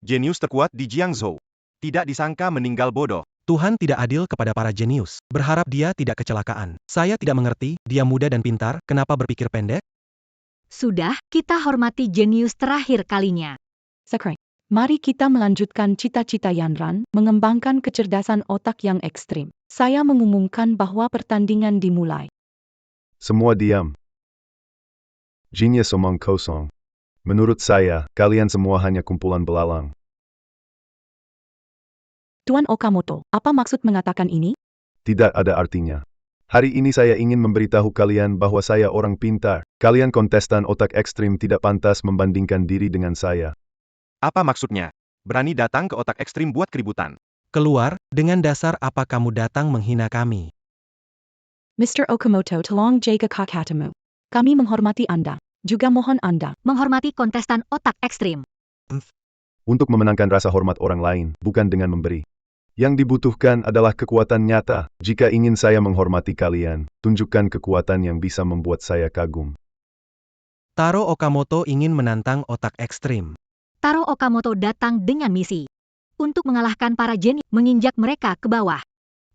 H: Jenius terkuat di Jiangzhou. Tidak disangka meninggal bodoh.
F: Tuhan tidak adil kepada para jenius. Berharap dia tidak kecelakaan. Saya tidak mengerti, dia muda dan pintar, kenapa berpikir pendek?
A: Sudah, kita hormati jenius terakhir kalinya.
G: Sakrai. Mari kita melanjutkan cita-cita Yanran, mengembangkan kecerdasan otak yang ekstrim. Saya mengumumkan bahwa pertandingan dimulai.
E: Semua diam. Genius omong kosong. Menurut saya, kalian semua hanya kumpulan belalang.
G: Tuan Okamoto, apa maksud mengatakan ini?
E: Tidak ada artinya. Hari ini saya ingin memberitahu kalian bahwa saya orang pintar. Kalian kontestan otak ekstrim tidak pantas membandingkan diri dengan saya.
H: Apa maksudnya? Berani datang ke otak ekstrim buat keributan.
F: Keluar, dengan dasar apa kamu datang menghina kami?
G: Mr. Okamoto tolong jaga kakamu. Kami menghormati Anda. Juga mohon Anda
A: Menghormati kontestan otak ekstrim.
E: Untuk memenangkan rasa hormat orang lain, bukan dengan memberi. Yang dibutuhkan adalah kekuatan nyata. Jika ingin saya menghormati kalian, tunjukkan kekuatan yang bisa membuat saya kagum.
F: Taro Okamoto ingin menantang otak ekstrim.
A: Taro Okamoto datang dengan misi. Untuk mengalahkan para jenius, menginjak mereka ke bawah.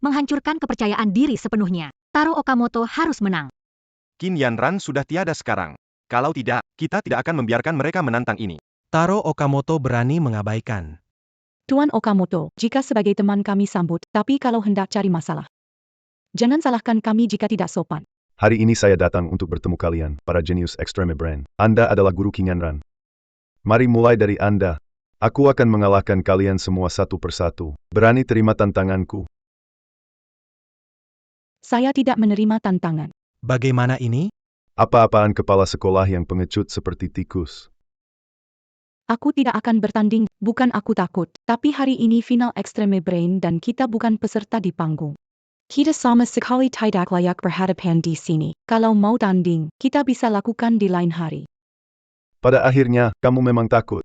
A: Menghancurkan kepercayaan diri sepenuhnya. Taro Okamoto harus menang.
H: Qin Yanran sudah tiada sekarang. Kalau tidak, kita tidak akan membiarkan mereka menantang ini.
F: Taro Okamoto berani mengabaikan.
G: Tuan Okamoto, jika sebagai teman kami sambut, tapi kalau hendak cari masalah. Jangan salahkan kami jika tidak sopan.
E: Hari ini saya datang untuk bertemu kalian, para jenius ekstreme brand. Anda adalah guru Qin Yanran. Mari mulai dari Anda. Aku akan mengalahkan kalian semua satu persatu. Berani terima tantanganku?
G: Saya tidak menerima tantangan.
F: Bagaimana ini?
E: Apa-apaan kepala sekolah yang pengecut seperti tikus?
G: Aku tidak akan bertanding, bukan aku takut, tapi hari ini final Extreme Brain dan kita bukan peserta di panggung. Kita sama sekali tidak layak berhadapan di sini. Kalau mau tanding, kita bisa lakukan di lain hari.
E: Pada akhirnya, kamu memang takut.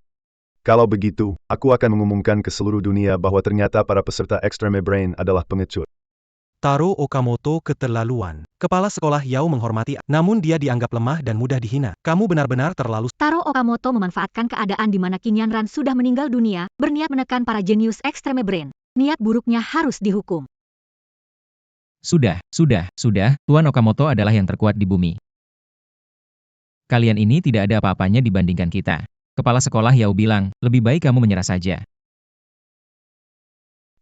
E: Kalau begitu, aku akan mengumumkan ke seluruh dunia bahwa ternyata para peserta Extreme Brain adalah pengecut.
F: Taro Okamoto keterlaluan. Kepala sekolah Yao menghormati, namun dia dianggap lemah dan mudah dihina. Kamu benar-benar terlalu...
A: Taro Okamoto memanfaatkan keadaan di mana Qin Yanran sudah meninggal dunia, berniat menekan para jenius ekstreme brain. Niat buruknya harus dihukum.
K: Sudah. Tuan Okamoto adalah yang terkuat di bumi. Kalian ini tidak ada apa-apanya dibandingkan kita. Kepala sekolah Yao bilang, lebih baik kamu menyerah saja.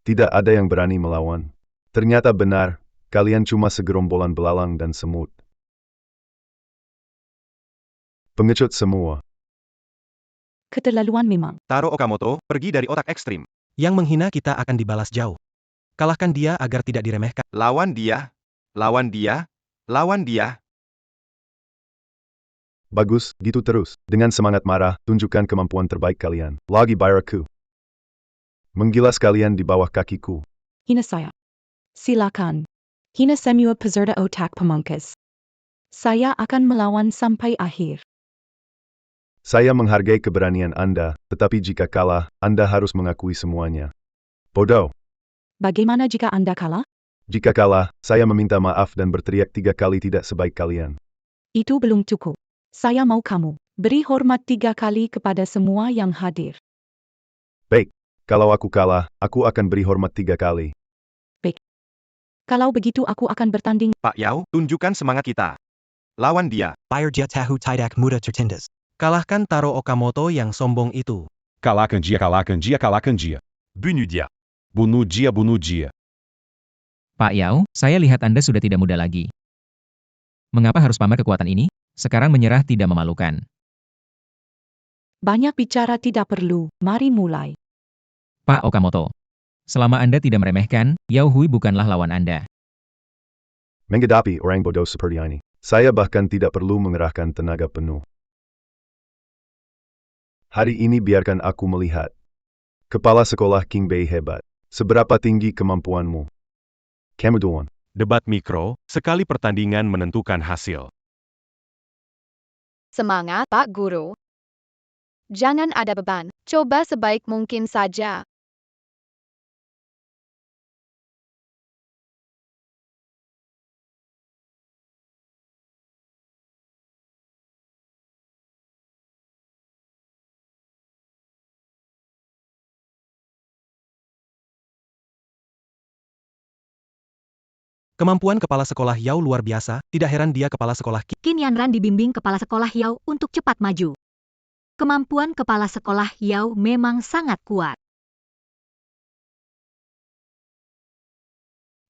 E: Tidak ada yang berani melawan. Ternyata benar, kalian cuma segerombolan belalang dan semut. Pengecut semua.
G: Keterlaluan memang.
H: Taro Okamoto, pergi dari otak ekstrim.
F: Yang menghina kita akan dibalas jauh. Kalahkan dia agar tidak diremehkan.
H: Lawan dia. Lawan dia. Lawan dia.
E: Bagus, gitu terus. Dengan semangat marah, tunjukkan kemampuan terbaik kalian. Lagi Bairaku. Menggilas kalian di bawah kakiku.
G: Hina saya. Silakan. Hina semua peserta otak pemangkas. Saya akan melawan sampai akhir.
E: Saya menghargai keberanian Anda, tetapi jika kalah, Anda harus mengakui semuanya. Bodoh.
G: Bagaimana jika Anda kalah?
E: Jika kalah, saya meminta maaf dan berteriak 3 kali tidak sebaik kalian.
G: Itu belum cukup. Saya mau kamu beri hormat 3 kali kepada semua yang hadir.
E: Baik, kalau aku kalah, aku akan beri hormat 3 kali.
G: Kalau begitu aku akan bertanding.
H: Pak Yao, tunjukkan semangat kita. Lawan dia.
F: Bayar dia tahu tidak mudah tertindas. Kalahkan Taro Okamoto yang sombong itu.
B: Kalahkan dia, kalahkan dia, kalahkan dia.
I: bunuh dia.
B: Bunuh dia, bunuh dia.
K: Pak Yao, saya lihat Anda sudah tidak muda lagi. Mengapa harus pamer kekuatan ini? Sekarang menyerah tidak memalukan.
G: Banyak bicara tidak perlu, mari mulai.
K: Pak Okamoto. Selama Anda tidak meremehkan, Yao Hui bukanlah lawan Anda.
E: Menghadapi orang bodoh seperti ini. Saya bahkan tidak perlu mengerahkan tenaga penuh. Hari ini biarkan aku melihat. Kepala sekolah King Bei hebat. Seberapa tinggi kemampuanmu? Kamu duluan.
B: Debat mikro, sekali pertandingan menentukan hasil.
D: Semangat, Pak Guru. Jangan ada beban, coba sebaik mungkin saja.
F: Kemampuan kepala sekolah Yao luar biasa, tidak heran dia kepala sekolah
A: Qin Yanran dibimbing kepala sekolah Yao untuk cepat maju. Kemampuan kepala sekolah Yao memang sangat kuat.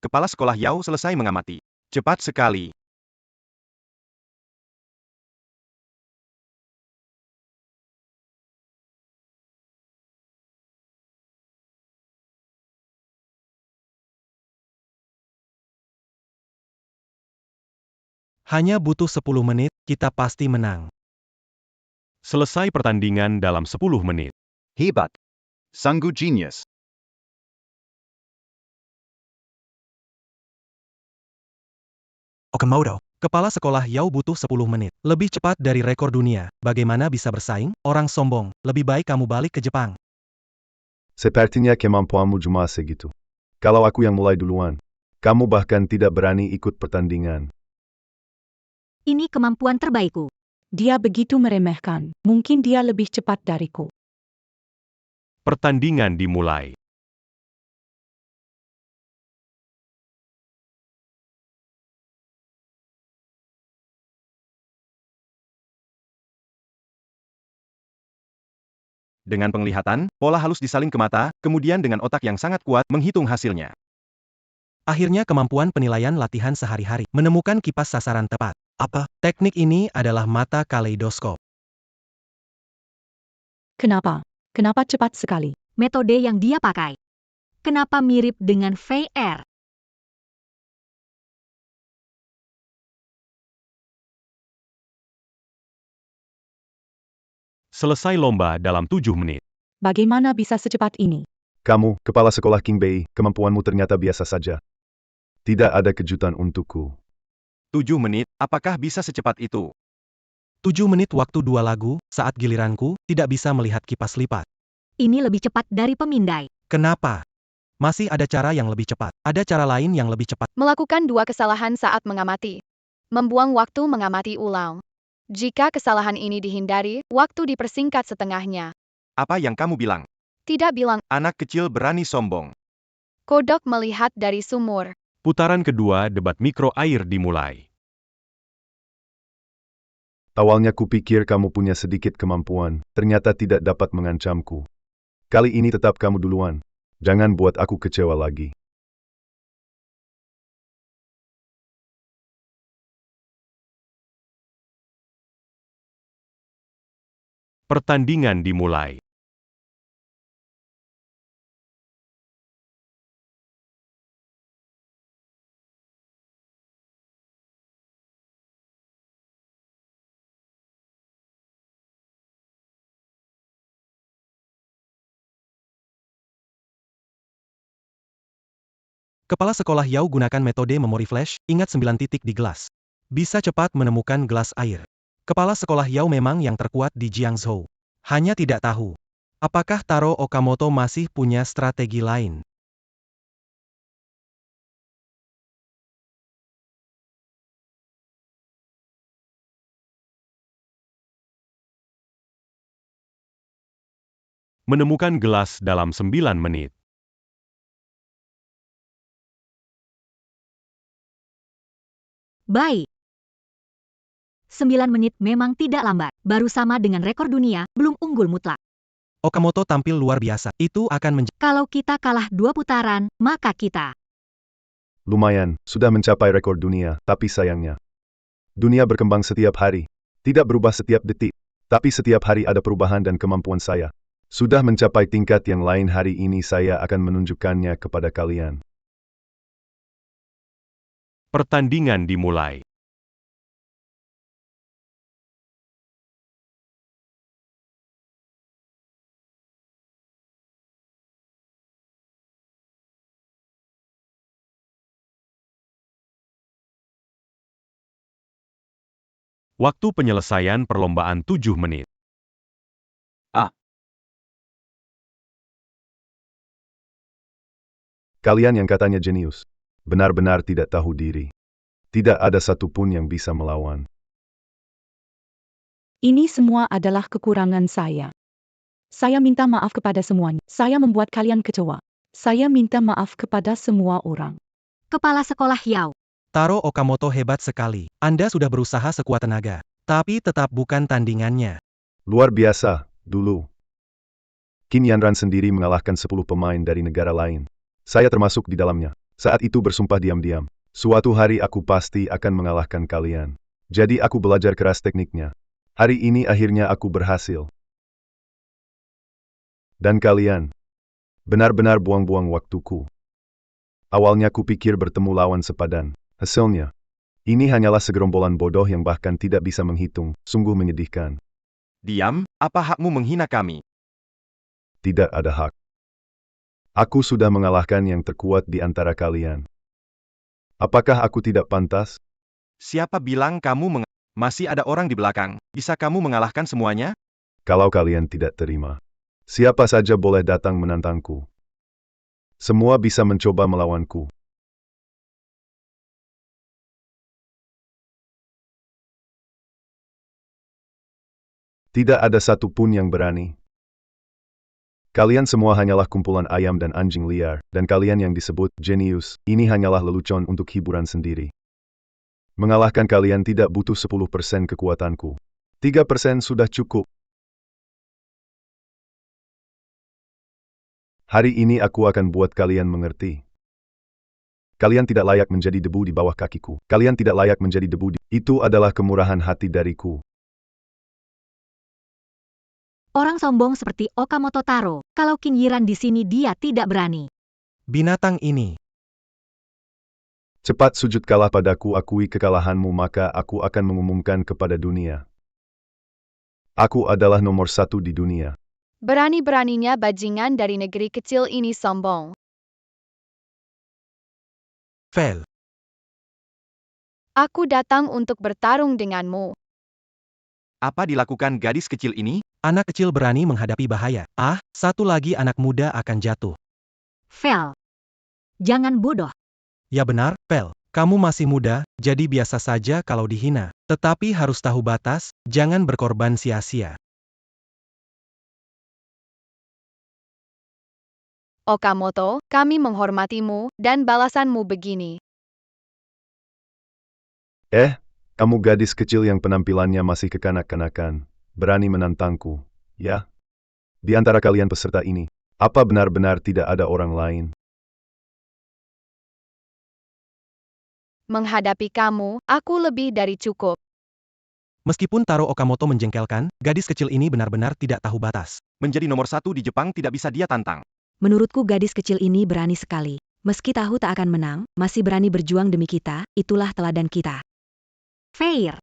H: Kepala sekolah Yao selesai mengamati. Cepat sekali.
F: Hanya butuh 10 menit, kita pasti menang.
B: Selesai pertandingan dalam 10 menit.
H: Hebat. Sanggu genius.
F: Okamoto, kepala sekolah Yao butuh 10 menit. Lebih cepat dari rekor dunia. Bagaimana bisa bersaing? Orang sombong. Lebih baik kamu balik ke Jepang.
E: Sepertinya kemampuanmu cuma segitu. Kalau aku yang mulai duluan, kamu bahkan tidak berani ikut pertandingan.
A: Ini kemampuan terbaikku.
G: Dia begitu meremehkan. Mungkin dia lebih cepat dariku.
B: Pertandingan dimulai.
H: Dengan penglihatan, pola halus disalin ke mata, kemudian dengan otak yang sangat kuat, menghitung hasilnya.
F: Akhirnya kemampuan penilaian latihan sehari-hari. Menemukan kipas sasaran tepat. Apa? Teknik ini adalah mata kaleidoskop.
G: Kenapa? Kenapa cepat sekali?
A: Metode yang dia pakai. Kenapa mirip dengan VR?
B: Selesai lomba dalam 7 menit.
G: Bagaimana bisa secepat ini?
E: Kamu, kepala sekolah King Bei, kemampuanmu ternyata biasa saja. Tidak ada kejutan untukku.
H: 7 menit, apakah bisa secepat itu?
F: 7 menit waktu 2 lagu, saat giliranku, tidak bisa melihat kipas lipat.
A: Ini lebih cepat dari pemindai.
F: Kenapa? Masih ada cara yang lebih cepat. Ada cara lain yang lebih cepat.
D: Melakukan 2 kesalahan saat mengamati. Membuang waktu mengamati ulang. Jika kesalahan ini dihindari, waktu dipersingkat setengahnya.
H: Apa yang kamu bilang?
D: Tidak bilang,
H: Anak kecil berani sombong.
D: kodok melihat dari sumur.
B: Putaran kedua debat mikro air dimulai.
E: Awalnya kupikir kamu punya sedikit kemampuan, ternyata tidak dapat mengancamku. Kali ini tetap kamu duluan. Jangan buat aku kecewa lagi.
B: Pertandingan dimulai.
F: Kepala sekolah Yao gunakan metode memori flash, ingat 9 titik di gelas. Bisa cepat menemukan gelas air. Kepala sekolah Yao memang yang terkuat di Jiangzhou. Hanya tidak tahu. Apakah Taro Okamoto masih punya strategi lain?
B: Menemukan gelas dalam 9 menit.
A: Baik. 9 menit memang tidak lambat. Baru sama dengan rekor dunia, belum unggul mutlak.
F: Okamoto tampil luar biasa. Itu akan menjadi.
A: Kalau kita kalah 2 putaran, maka kita.
E: Lumayan, sudah mencapai rekor dunia, tapi sayangnya. Dunia berkembang setiap hari. Tidak berubah setiap detik. Tapi setiap hari ada perubahan dan kemampuan saya. Sudah mencapai tingkat yang lain hari ini saya akan menunjukkannya kepada kalian.
B: Pertandingan dimulai. Waktu penyelesaian perlombaan 7 menit.
E: Kalian yang katanya jenius, benar-benar tidak tahu diri. Tidak ada satupun yang bisa melawan.
G: Ini semua adalah kekurangan saya. Saya minta maaf kepada semuanya. Saya membuat kalian kecewa. Saya minta maaf kepada semua orang.
A: Kepala sekolah Yao.
F: Taro Okamoto hebat sekali. Anda sudah berusaha sekuat tenaga. Tapi tetap bukan tandingannya.
E: Luar biasa, dulu. Qin Yanran sendiri mengalahkan 10 pemain dari negara lain. Saya termasuk di dalamnya. Saat itu bersumpah diam-diam. Suatu hari aku pasti akan mengalahkan kalian. Jadi aku belajar keras tekniknya. Hari ini akhirnya aku berhasil. Dan kalian, benar-benar buang-buang waktuku. Awalnya kupikir bertemu lawan sepadan. Hasilnya, ini hanyalah segerombolan bodoh yang bahkan tidak bisa menghitung. Sungguh menyedihkan.
H: Diam, apa hakmu menghina kami?
E: Tidak ada hak. Aku sudah mengalahkan yang terkuat di antara kalian. Apakah aku tidak pantas?
H: Siapa bilang kamu masih ada orang di belakang? Bisa kamu mengalahkan semuanya?
E: Kalau kalian tidak terima, siapa saja boleh datang menantangku. Semua bisa mencoba melawanku. Tidak ada satupun yang berani. Kalian semua hanyalah kumpulan ayam dan anjing liar, dan kalian yang disebut jenius, ini hanyalah lelucon untuk hiburan sendiri. Mengalahkan kalian tidak butuh 10% kekuatanku. 3% sudah cukup. Hari ini aku akan buat kalian mengerti. Kalian tidak layak menjadi debu di bawah kakiku. Kalian tidak layak menjadi debu. Itu adalah kemurahan hati dariku.
A: Orang sombong seperti Okamoto Taro. Kalau Qin Yiran di sini dia tidak berani.
F: Binatang ini.
E: Cepat sujud kalah padaku, akui kekalahanmu, maka aku akan mengumumkan kepada dunia. Aku adalah nomor 1 di dunia.
D: Berani-beraninya bajingan dari negeri kecil ini sombong.
F: Fail.
D: Aku datang untuk bertarung denganmu.
H: Apa dilakukan gadis kecil ini?
F: Anak kecil berani menghadapi bahaya. Satu lagi anak muda akan jatuh.
A: Fail. Jangan bodoh.
F: Ya benar, Fail. Kamu masih muda, jadi biasa saja kalau dihina. Tetapi harus tahu batas, jangan berkorban sia-sia.
D: Okamoto, kami menghormatimu, dan balasanmu begini.
E: Kamu gadis kecil yang penampilannya masih kekanak-kanakan. Berani menantangku, ya? Di antara kalian peserta ini, apa benar-benar tidak ada orang lain?
D: Menghadapi kamu, aku lebih dari cukup.
F: Meskipun Taro Okamoto menjengkelkan, gadis kecil ini benar-benar tidak tahu batas.
H: Menjadi nomor 1 di Jepang tidak bisa dia tantang.
A: Menurutku gadis kecil ini berani sekali. Meski tahu tak akan menang, masih berani berjuang demi kita, itulah teladan kita. Fair.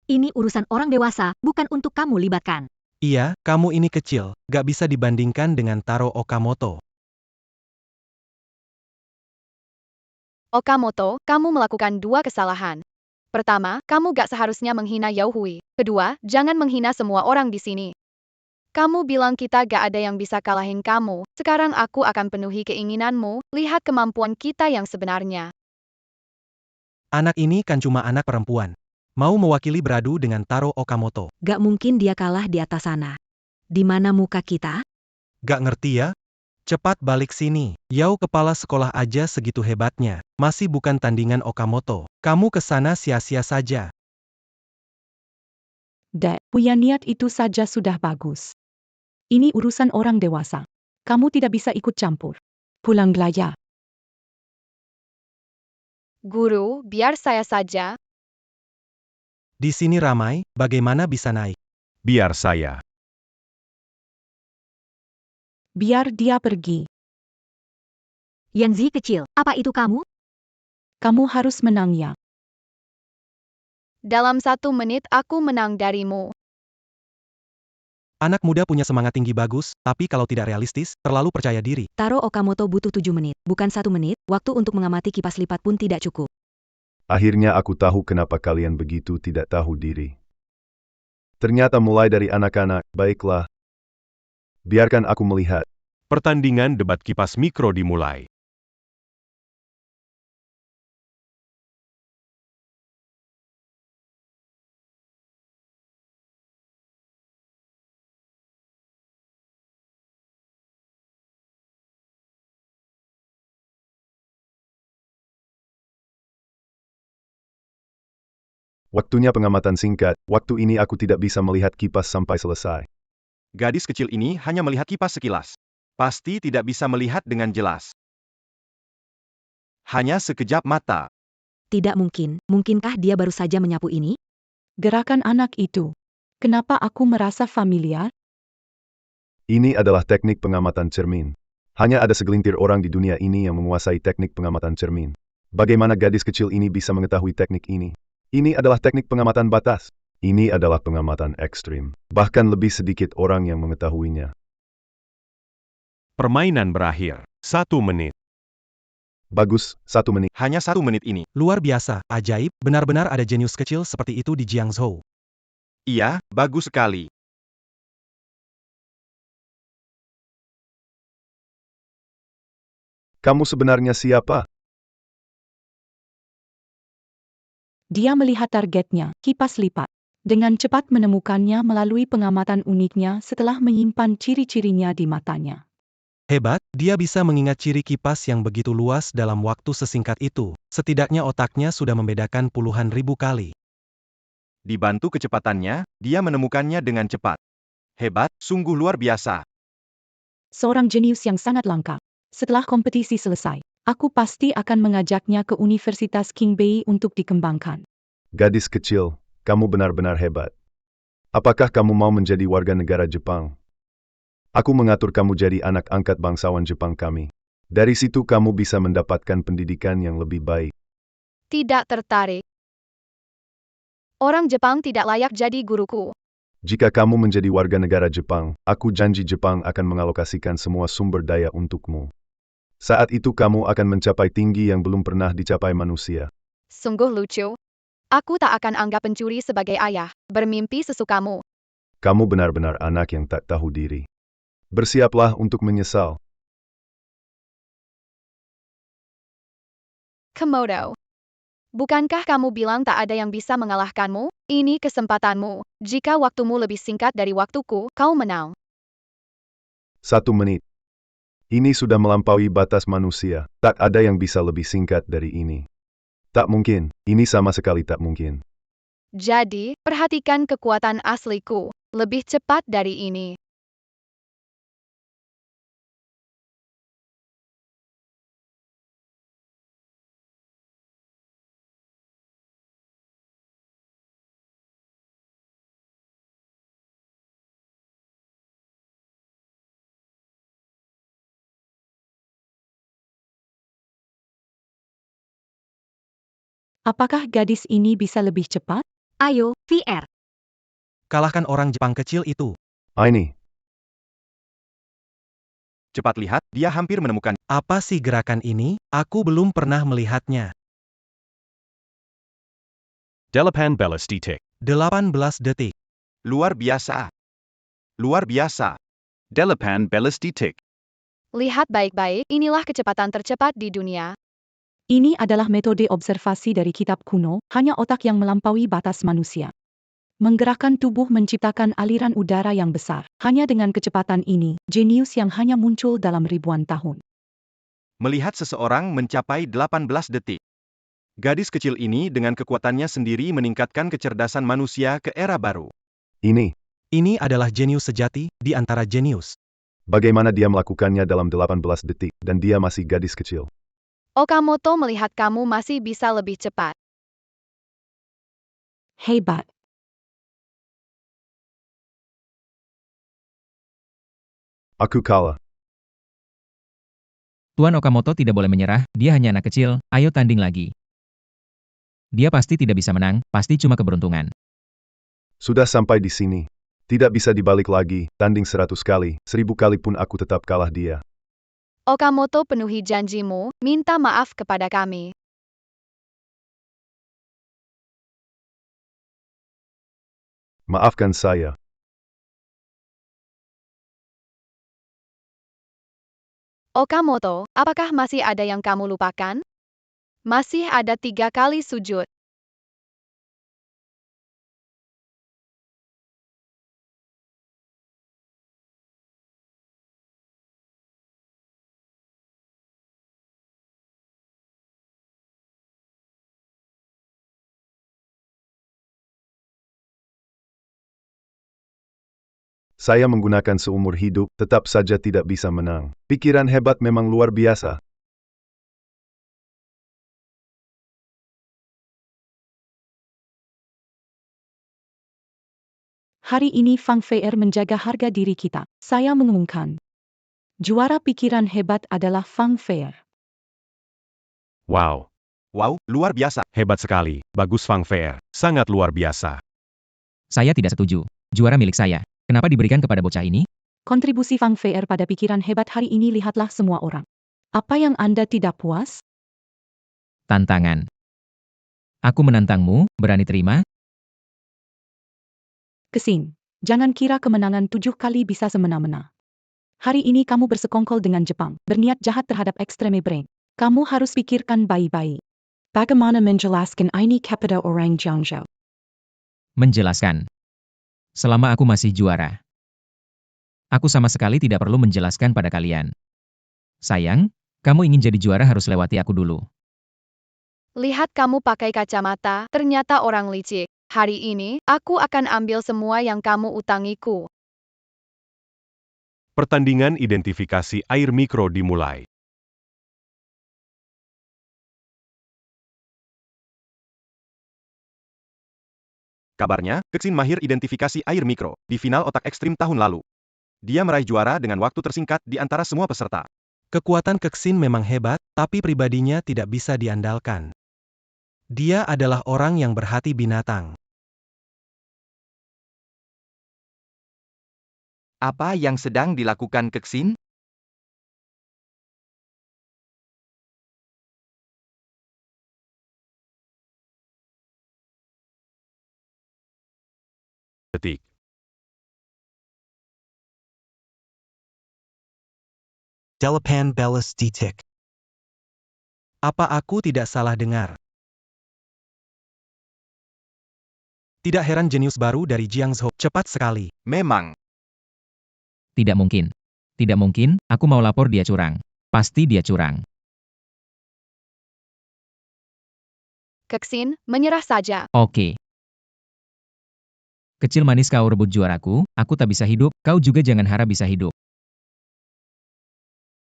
A: Ini urusan orang dewasa, bukan untuk kamu libatkan.
F: Iya, kamu ini kecil, gak bisa dibandingkan dengan Taro Okamoto.
D: Okamoto, kamu melakukan 2 kesalahan. Pertama, kamu gak seharusnya menghina Yao Hui. Kedua, jangan menghina semua orang di sini. Kamu bilang kita gak ada yang bisa kalahin kamu. Sekarang aku akan penuhi keinginanmu, lihat kemampuan kita yang sebenarnya.
F: Anak ini kan cuma anak perempuan. Mau mewakili beradu dengan Taro Okamoto.
A: Gak mungkin dia kalah di atas sana. Di mana muka kita?
F: Gak ngerti ya? Cepat balik sini. Yao kepala sekolah aja segitu hebatnya. Masih bukan tandingan Okamoto. Kamu kesana sia-sia saja.
G: Dek, punya niat itu saja sudah bagus. Ini urusan orang dewasa. Kamu tidak bisa ikut campur. Pulanglah ya.
D: Guru, biar saya saja.
F: Di sini ramai, bagaimana bisa naik?
B: Biar saya.
G: Biar dia pergi.
A: Yanzi kecil, apa itu kamu?
G: Kamu harus menang ya.
D: Dalam 1 menit aku menang darimu.
F: Anak muda punya semangat tinggi bagus, tapi kalau tidak realistis, terlalu percaya diri.
A: Taro Okamoto butuh 7 menit, bukan 1 menit, waktu untuk mengamati kipas lipat pun tidak cukup.
E: Akhirnya aku tahu kenapa kalian begitu tidak tahu diri. Ternyata mulai dari anak-anak, baiklah. Biarkan aku melihat.
B: Pertandingan debat kipas mikro dimulai.
E: Waktunya pengamatan singkat, waktu ini aku tidak bisa melihat kipas sampai selesai.
H: Gadis kecil ini hanya melihat kipas sekilas. Pasti tidak bisa melihat dengan jelas. Hanya sekejap mata.
A: Tidak mungkin, mungkinkah dia baru saja menyapu ini?
G: Gerakan anak itu. Kenapa aku merasa familiar?
E: Ini adalah teknik pengamatan cermin. Hanya ada segelintir orang di dunia ini yang menguasai teknik pengamatan cermin. Bagaimana gadis kecil ini bisa mengetahui teknik ini? Ini adalah teknik pengamatan batas. Ini adalah pengamatan ekstrim. Bahkan lebih sedikit orang yang mengetahuinya.
B: Permainan berakhir. 1 menit.
E: Bagus, 1 menit.
H: Hanya 1 menit ini.
F: Luar biasa, ajaib, benar-benar ada jenius kecil seperti itu di Jiangzhou.
H: Iya, bagus sekali.
E: Kamu sebenarnya siapa?
G: Dia melihat targetnya, kipas lipat. Dengan cepat menemukannya melalui pengamatan uniknya setelah menyimpan ciri-cirinya di matanya.
F: Hebat, dia bisa mengingat ciri kipas yang begitu luas dalam waktu sesingkat itu. Setidaknya otaknya sudah membedakan puluhan ribu kali.
H: Dibantu kecepatannya, dia menemukannya dengan cepat. Hebat, sungguh luar biasa.
G: Seorang jenius yang sangat langka. Setelah kompetisi selesai, aku pasti akan mengajaknya ke Universitas Qingbei untuk dikembangkan.
E: Gadis kecil, kamu benar-benar hebat. Apakah kamu mau menjadi warga negara Jepang? Aku mengatur kamu jadi anak angkat bangsawan Jepang kami. Dari situ kamu bisa mendapatkan pendidikan yang lebih baik.
D: Tidak tertarik. Orang Jepang tidak layak jadi guruku.
E: Jika kamu menjadi warga negara Jepang, aku janji Jepang akan mengalokasikan semua sumber daya untukmu. Saat itu kamu akan mencapai tinggi yang belum pernah dicapai manusia.
D: Sungguh lucu. Aku tak akan anggap pencuri sebagai ayah. Bermimpi sesukamu.
E: Kamu benar-benar anak yang tak tahu diri. Bersiaplah untuk menyesal.
D: Komodo. Bukankah kamu bilang tak ada yang bisa mengalahkanmu? Ini kesempatanmu. Jika waktumu lebih singkat dari waktuku, kau menang.
E: 1 menit. Ini sudah melampaui batas manusia. Tak ada yang bisa lebih singkat dari ini. Tak mungkin. Ini sama sekali tak mungkin.
D: Jadi, perhatikan kekuatan asliku. Lebih cepat dari ini.
G: Apakah gadis ini bisa lebih cepat?
A: Ayo, VR.
F: Kalahkan orang Jepang kecil itu.
E: Ini.
H: Cepat lihat, dia hampir menemukan.
F: Apa sih gerakan ini? Aku belum pernah melihatnya.
I: Delapan belas detik.
F: 18 detik.
H: Luar biasa. Luar biasa.
I: Delapan belas detik.
D: Lihat baik-baik, inilah kecepatan tercepat di dunia.
G: Ini adalah metode observasi dari kitab kuno, hanya otak yang melampaui batas manusia. Menggerakkan tubuh menciptakan aliran udara yang besar. Hanya dengan kecepatan ini, jenius yang hanya muncul dalam ribuan tahun.
H: Melihat seseorang mencapai 18 detik. Gadis kecil ini dengan kekuatannya sendiri meningkatkan kecerdasan manusia ke era baru.
F: Ini adalah jenius sejati, di antara jenius.
E: Bagaimana dia melakukannya dalam 18 detik, dan dia masih gadis kecil.
D: Okamoto melihat kamu masih bisa lebih cepat.
G: Hebat.
E: Aku kalah.
K: Tuan Okamoto tidak boleh menyerah, dia hanya anak kecil, ayo tanding lagi. Dia pasti tidak bisa menang, pasti cuma keberuntungan.
E: Sudah sampai di sini. Tidak bisa dibalik lagi, tanding 100 kali, 1000 kali pun aku tetap kalah dia.
D: Okamoto penuhi janjimu, minta maaf kepada kami.
E: Maafkan saya.
D: Okamoto, apakah masih ada yang kamu lupakan? Masih ada 3 kali sujud.
E: Saya menggunakan seumur hidup, tetap saja tidak bisa menang. Pikiran hebat memang luar biasa.
G: Hari ini Fang Feier menjaga harga diri kita. Saya mengumumkan. Juara pikiran hebat adalah Fang Feier.
B: Wow,
H: Wow, luar biasa.
B: hebat sekali. Bagus Fang Feier. Sangat luar biasa.
K: Saya tidak setuju. Juara milik saya. Kenapa diberikan kepada bocah ini?
G: Kontribusi Fang Feier pada pikiran hebat hari ini lihatlah semua orang. Apa yang Anda tidak puas?
K: Tantangan. Aku menantangmu, berani terima?
G: Kesin. Jangan kira kemenangan 7 kali bisa semena-mena. Hari ini kamu bersekongkol dengan Jepang, berniat jahat terhadap ekstreme brain. Kamu harus pikirkan baik-baik. Bagaimana menjelaskan ini kepada orang Jiangzhou?
K: Menjelaskan. Selama aku masih juara. Aku sama sekali tidak perlu menjelaskan pada kalian. Sayang, kamu ingin jadi juara harus lewati aku dulu.
D: Lihat kamu pakai kacamata, ternyata orang licik. Hari ini, aku akan ambil semua yang kamu utangiku.
B: Pertandingan identifikasi air mikro dimulai.
H: Kabarnya, Kexin mahir identifikasi air mikro di final otak ekstrim tahun lalu. Dia meraih juara dengan waktu tersingkat di antara semua peserta.
F: Kekuatan Kexin memang hebat, tapi pribadinya tidak bisa diandalkan. Dia adalah orang yang berhati binatang.
M: Apa yang sedang dilakukan Kexin?
B: Detik.
F: Delapan belas detik. Apa aku tidak salah dengar? Tidak heran jenius baru dari Jiangzhou cepat sekali.
H: Memang.
K: Tidak mungkin. Tidak mungkin, aku mau lapor dia curang. Pasti dia curang.
D: Kexin, menyerah saja.
K: Oke. Kecil manis kau rebut juaraku, aku tak bisa hidup, kau juga jangan harap bisa hidup.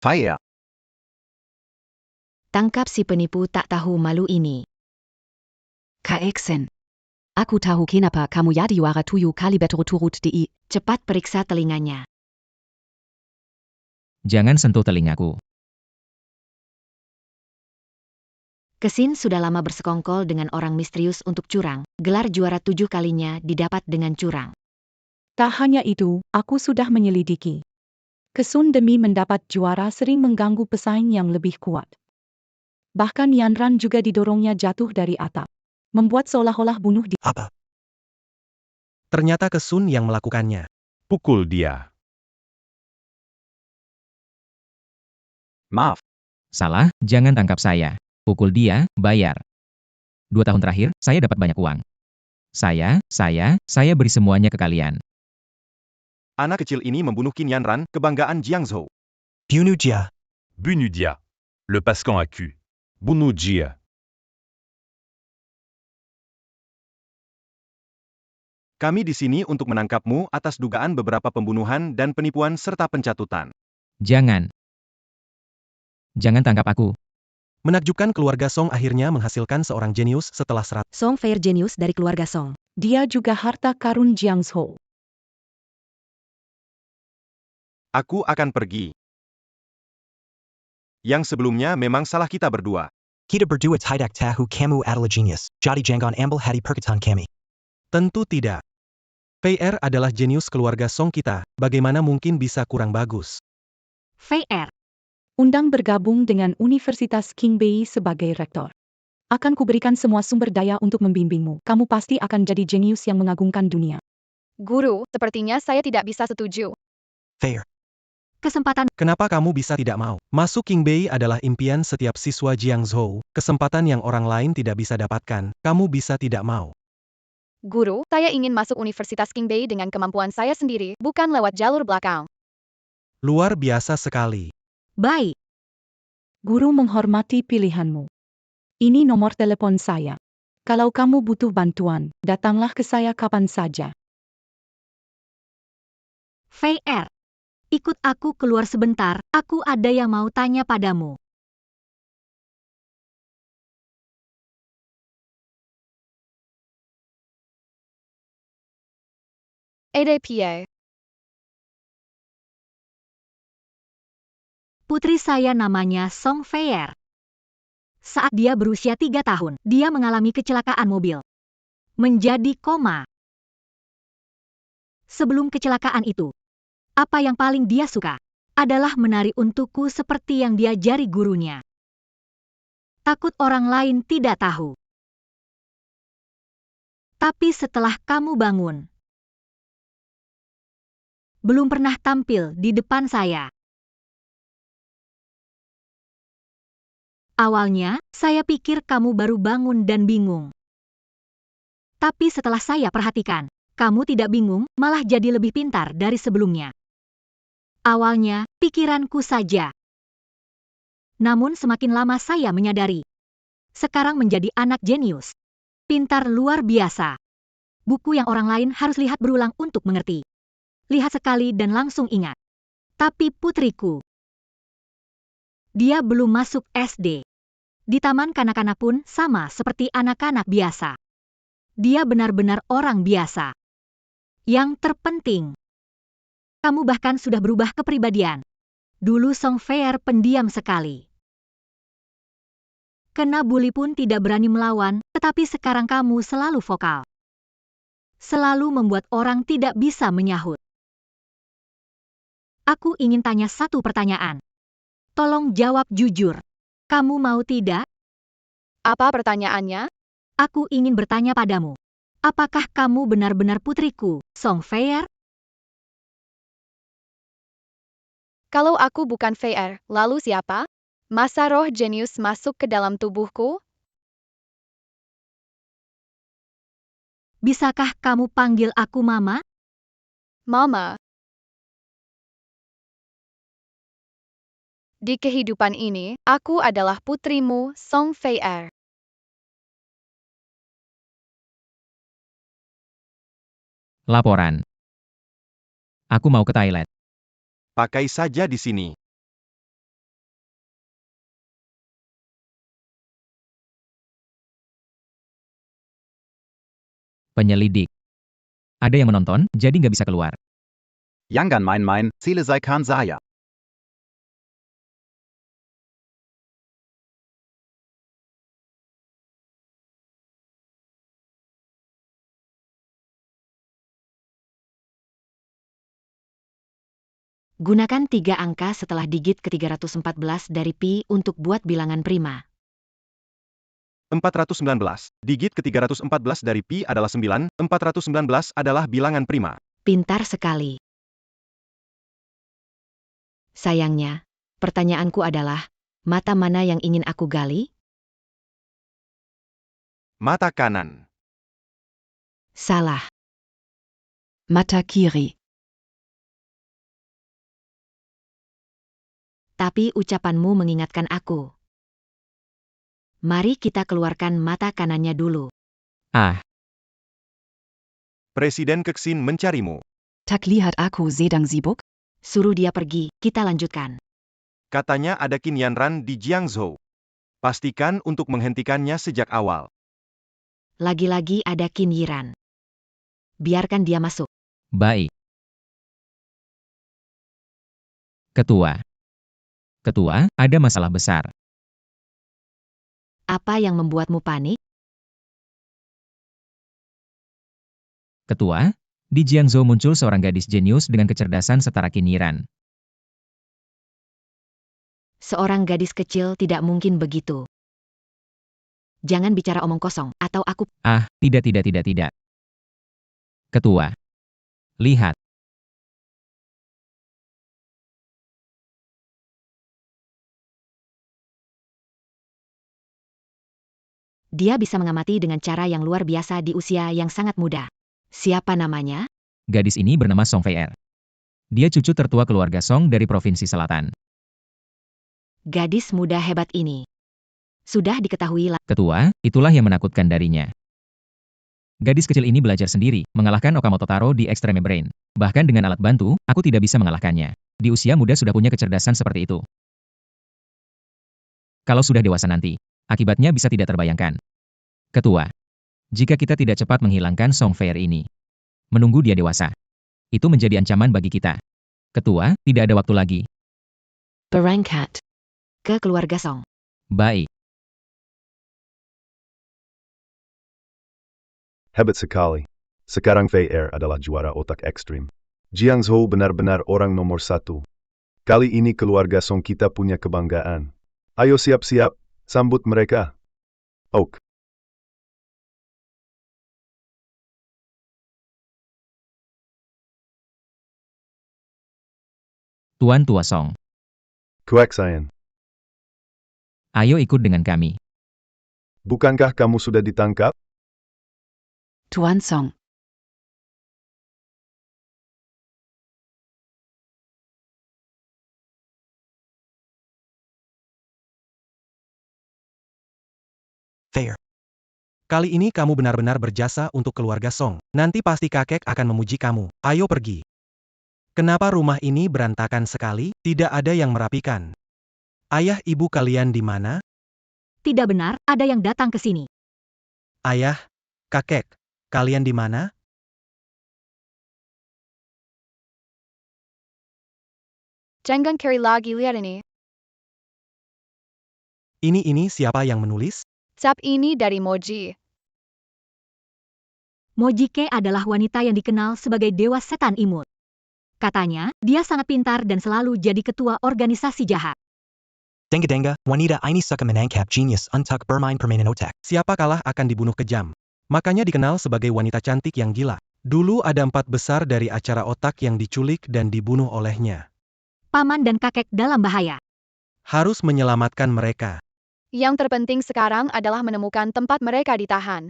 M: Fire.
C: Tangkap si penipu tak tahu malu ini.
L: Kexin. Aku tahu kenapa kamu jadi juara 7 kali berturut-turut.
C: Cepat periksa telinganya.
K: Jangan sentuh telingaku.
C: Kesin sudah lama bersekongkol dengan orang misterius untuk curang. Gelar juara 7 kalinya didapat dengan curang.
G: Tak hanya itu, aku sudah menyelidiki. Kesun demi mendapat juara sering mengganggu pesaing yang lebih kuat. Bahkan Yanran juga didorongnya jatuh dari atap. Membuat seolah-olah bunuh diri.
F: Apa? Ternyata Kesun yang melakukannya.
B: Pukul dia.
M: Maaf.
K: Salah, jangan tangkap saya. Pukul dia, bayar. 2 tahun terakhir, saya dapat banyak uang. Saya beri semuanya ke kalian.
H: Anak kecil ini membunuh Qin Yanran, kebanggaan Jiangzhou.
F: Bunuh dia.
I: Bunudia. Le Pascan à cul.
B: Bunuh dia.
H: Kami di sini untuk menangkapmu atas dugaan beberapa pembunuhan dan penipuan serta pencatutan.
K: Jangan. Jangan tangkap aku.
F: Menakjubkan keluarga Song akhirnya menghasilkan seorang jenius setelah
A: Song Feier jenius dari keluarga Song.
G: Dia juga harta karun Jiangzhou.
H: Aku akan pergi. Yang sebelumnya memang salah kita berdua.
F: Kita berdua tidak tahu kamu adalah jenius. Jadi jangan ambil hati perkataan kami. Tentu tidak. Feier adalah jenius keluarga Song kita, bagaimana mungkin bisa kurang bagus?
A: Feier.
G: Undang bergabung dengan Universitas Qingbei sebagai rektor. Akan kuberikan semua sumber daya untuk membimbingmu. Kamu pasti akan jadi jenius yang mengagumkan dunia.
D: Guru, sepertinya saya tidak bisa setuju.
F: Fair.
A: Kesempatan
F: Kenapa kamu bisa tidak mau? Masuk King Bei adalah impian setiap siswa Jiangzhou, kesempatan yang orang lain tidak bisa dapatkan. Kamu bisa tidak mau.
D: Guru, saya ingin masuk Universitas King Bei dengan kemampuan saya sendiri, bukan lewat jalur belakang.
F: Luar biasa sekali.
A: baik.
G: Guru menghormati pilihanmu. Ini nomor telepon saya. Kalau kamu butuh bantuan, datanglah ke saya kapan saja.
A: Fei Er. Ikut aku keluar sebentar, aku ada yang mau tanya padamu.
D: ADPA.
A: Putri saya namanya Song Fei Er. Saat dia berusia 3 tahun, dia mengalami kecelakaan mobil. Menjadi koma. Sebelum kecelakaan itu, apa yang paling dia suka adalah menari untukku seperti yang diajari gurunya. Takut orang lain tidak tahu. Tapi setelah kamu bangun, belum pernah tampil di depan saya. Awalnya, saya pikir kamu baru bangun dan bingung. Tapi setelah saya perhatikan, kamu tidak bingung, malah jadi lebih pintar dari sebelumnya. Awalnya, pikiranku saja. Namun semakin lama saya menyadari. Sekarang menjadi anak jenius. Pintar luar biasa. Buku yang orang lain harus lihat berulang untuk mengerti. Lihat sekali dan langsung ingat. Tapi putriku, dia belum masuk SD. Di taman kanak-kanak pun sama seperti anak-anak biasa. Dia benar-benar orang biasa. Yang terpenting, kamu bahkan sudah berubah kepribadian. Dulu Song Fei Er pendiam sekali. Kena bully pun tidak berani melawan, tetapi sekarang kamu selalu vokal. Selalu membuat orang tidak bisa menyahut. Aku ingin tanya satu pertanyaan. Tolong jawab jujur. Kamu mau tidak?
D: Apa pertanyaannya?
A: Aku ingin bertanya padamu. Apakah kamu benar-benar putriku, Song Fei Er?
D: Kalau aku bukan Fei Er, lalu siapa? Masa roh jenius masuk ke dalam tubuhku?
A: Bisakah kamu panggil aku Mama?
D: Mama. Di kehidupan ini, aku adalah putrimu, Song Fei Er.
K: Laporan. Aku mau ke toilet.
H: Pakai saja di sini.
K: Penyelidik. Ada yang menonton, jadi nggak bisa keluar.
M: Jangan main-main, selesaikan saya.
C: Gunakan 3 angka setelah digit ke-314 dari pi untuk buat bilangan prima.
H: 419. Digit ke-314 dari pi adalah 9, 419 adalah bilangan prima.
C: Pintar sekali. Sayangnya, pertanyaanku adalah, mata mana yang ingin aku gali?
H: Mata kanan.
C: Salah.
L: Mata kiri.
C: Tapi ucapanmu mengingatkan aku. Mari kita keluarkan mata kanannya dulu.
K: Ah,
H: Presiden Keksin mencarimu.
L: Tak lihat aku sedang sibuk?
C: Suruh dia pergi, kita lanjutkan.
H: Katanya ada Qin Yanran di Jiangzhou. Pastikan untuk menghentikannya sejak awal.
C: Lagi-lagi ada Qin Yiran. Biarkan dia masuk.
K: baik. Ketua. Ketua, ada masalah besar.
C: Apa yang membuatmu panik?
K: Ketua, di Jiangzhou muncul seorang gadis jenius dengan kecerdasan setara Qin Yiran.
C: Seorang gadis kecil tidak mungkin begitu. Jangan bicara omong kosong, atau aku...
K: Ah, tidak. Ketua. Lihat.
C: Dia bisa mengamati dengan cara yang luar biasa di usia yang sangat muda. Siapa namanya?
K: Gadis ini bernama Song Fei-er. Dia cucu tertua keluarga Song dari Provinsi Selatan.
C: Gadis muda hebat ini. Sudah diketahui
K: Ketua, itulah yang menakutkan darinya. Gadis kecil ini belajar sendiri, mengalahkan Okamoto Taro di Extreme Brain. Bahkan dengan alat bantu, aku tidak bisa mengalahkannya. Di usia muda sudah punya kecerdasan seperti itu. Kalau sudah dewasa nanti, akibatnya bisa tidak terbayangkan. Ketua, jika kita tidak cepat menghilangkan Song Fei-er ini, menunggu dia dewasa, itu menjadi ancaman bagi kita. Ketua, tidak ada waktu lagi.
C: berangkat ke keluarga Song.
K: Baik.
E: Hebat sekali. Sekarang Fei-er adalah juara otak ekstrim. Jiangzhou benar-benar orang nomor 1. Kali ini keluarga Song kita punya kebanggaan. Ayo siap-siap, sambut mereka. Oak.
K: Tuan Tua Song,
E: Kueksayan.
K: ayo ikut dengan kami.
E: Bukankah kamu sudah ditangkap?
L: Tuan Song.
F: Fair. Kali ini kamu benar-benar berjasa untuk keluarga Song. Nanti pasti kakek akan memuji kamu. Ayo pergi. Kenapa rumah ini berantakan sekali? Tidak ada yang merapikan. Ayah ibu kalian di mana?
A: Tidak benar, ada yang datang ke sini.
F: Ayah, kakek, kalian di mana?
D: Jangan cari lagi lihat ini.
F: Ini siapa yang menulis?
D: Tap ini dari Moji.
A: Mojike adalah wanita yang dikenal sebagai dewa setan imut. Katanya, dia sangat pintar dan selalu jadi ketua organisasi jahat.
N: Denga, wanita ini suka menangkap genius untuk bermain permainan otak.
F: Siapa kalah akan dibunuh kejam. Makanya dikenal sebagai wanita cantik yang gila. Dulu ada 4 besar dari acara otak yang diculik dan dibunuh olehnya.
A: Paman dan kakek dalam bahaya.
F: Harus menyelamatkan mereka.
D: Yang terpenting sekarang adalah menemukan tempat mereka ditahan.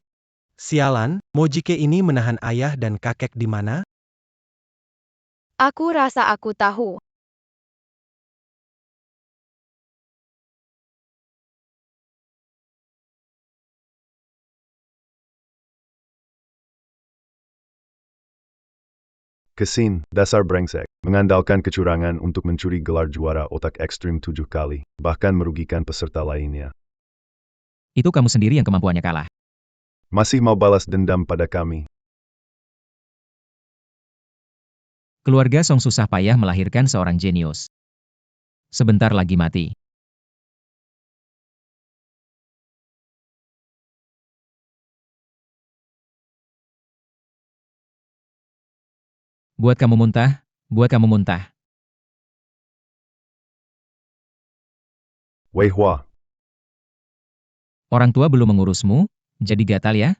F: Sialan, Mojike ini menahan ayah dan kakek di mana?
D: Aku rasa aku tahu.
E: Kesin, dasar brengsek, mengandalkan kecurangan untuk mencuri gelar juara otak ekstrim 7 kali, bahkan merugikan peserta lainnya.
K: Itu kamu sendiri yang kemampuannya kalah.
E: Masih mau balas dendam pada kami?
K: Keluarga Song susah payah melahirkan seorang jenius. Sebentar lagi mati. Buat kamu muntah, buat kamu muntah.
E: Wei Hua,
K: Orang tua belum mengurusmu, jadi gatal ya?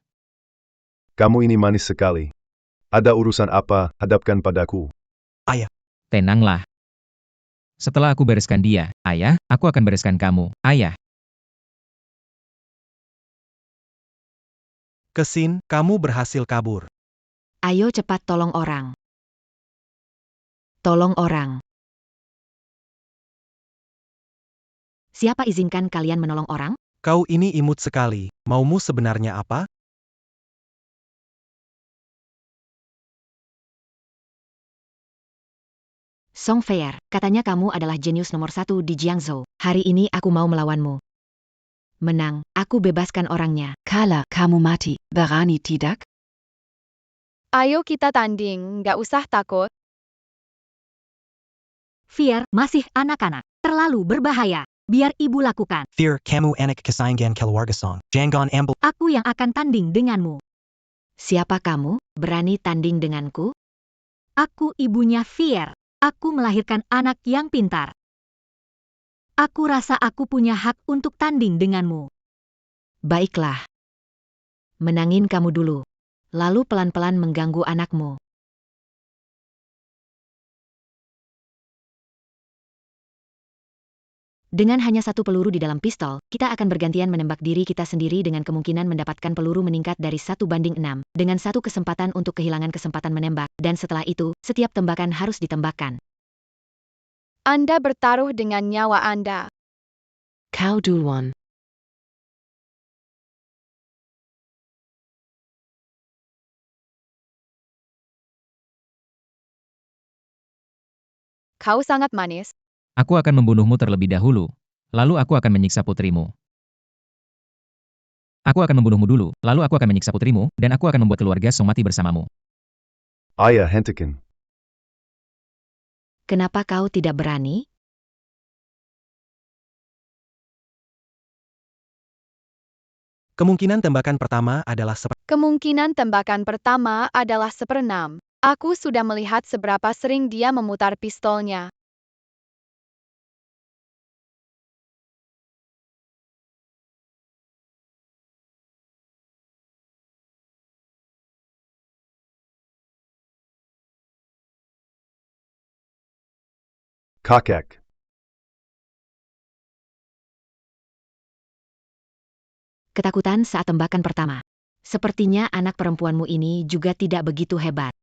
E: kamu ini manis sekali. Ada urusan apa, hadapkan padaku.
N: Ayah.
K: Tenanglah. Setelah aku bereskan dia, ayah, aku akan bereskan kamu, ayah.
F: Kesin, kamu berhasil kabur.
C: Ayo cepat tolong orang. Tolong orang. Siapa izinkan kalian menolong orang?
F: Kau ini imut sekali. Maumu sebenarnya apa?
C: Song Fei-er, katanya kamu adalah jenius nomor 1 di Jiangzhou. Hari ini aku mau melawanmu. Menang, aku bebaskan orangnya.
L: Kala kamu mati, berani tidak?
D: Ayo kita tanding, nggak usah takut.
A: Fier masih anak-anak, terlalu berbahaya. Biar ibu lakukan.
N: Fear kamu anak kesayangan keluarga Song. Jangan ambil.
A: Aku yang akan tanding denganmu.
C: Siapa kamu? Berani tanding denganku?
A: Aku ibunya Fier. Aku melahirkan anak yang pintar. Aku rasa aku punya hak untuk tanding denganmu.
C: Baiklah. Menangin kamu dulu. Lalu pelan-pelan mengganggu anakmu. Dengan hanya satu peluru di dalam pistol, kita akan bergantian menembak diri kita sendiri dengan kemungkinan mendapatkan peluru meningkat dari 1:6, dengan satu kesempatan untuk kehilangan kesempatan menembak, dan setelah itu, setiap tembakan harus ditembakkan.
D: Anda bertaruh dengan nyawa Anda.
J: Kau duluan.
D: Kau sangat manis.
K: Aku akan membunuhmu terlebih dahulu. Lalu aku akan menyiksa putrimu. Aku akan membunuhmu dulu, lalu aku akan menyiksa putrimu, dan aku akan membuat keluarga Song mati bersamamu.
E: Ayah, hentikan.
C: Kenapa kau tidak berani?
F: Kemungkinan tembakan pertama adalah
D: Kemungkinan tembakan pertama adalah 1/6. Aku sudah melihat seberapa sering dia memutar pistolnya.
E: Kakak.
C: Ketakutan saat tembakan pertama. Sepertinya anak perempuanmu ini juga tidak begitu hebat.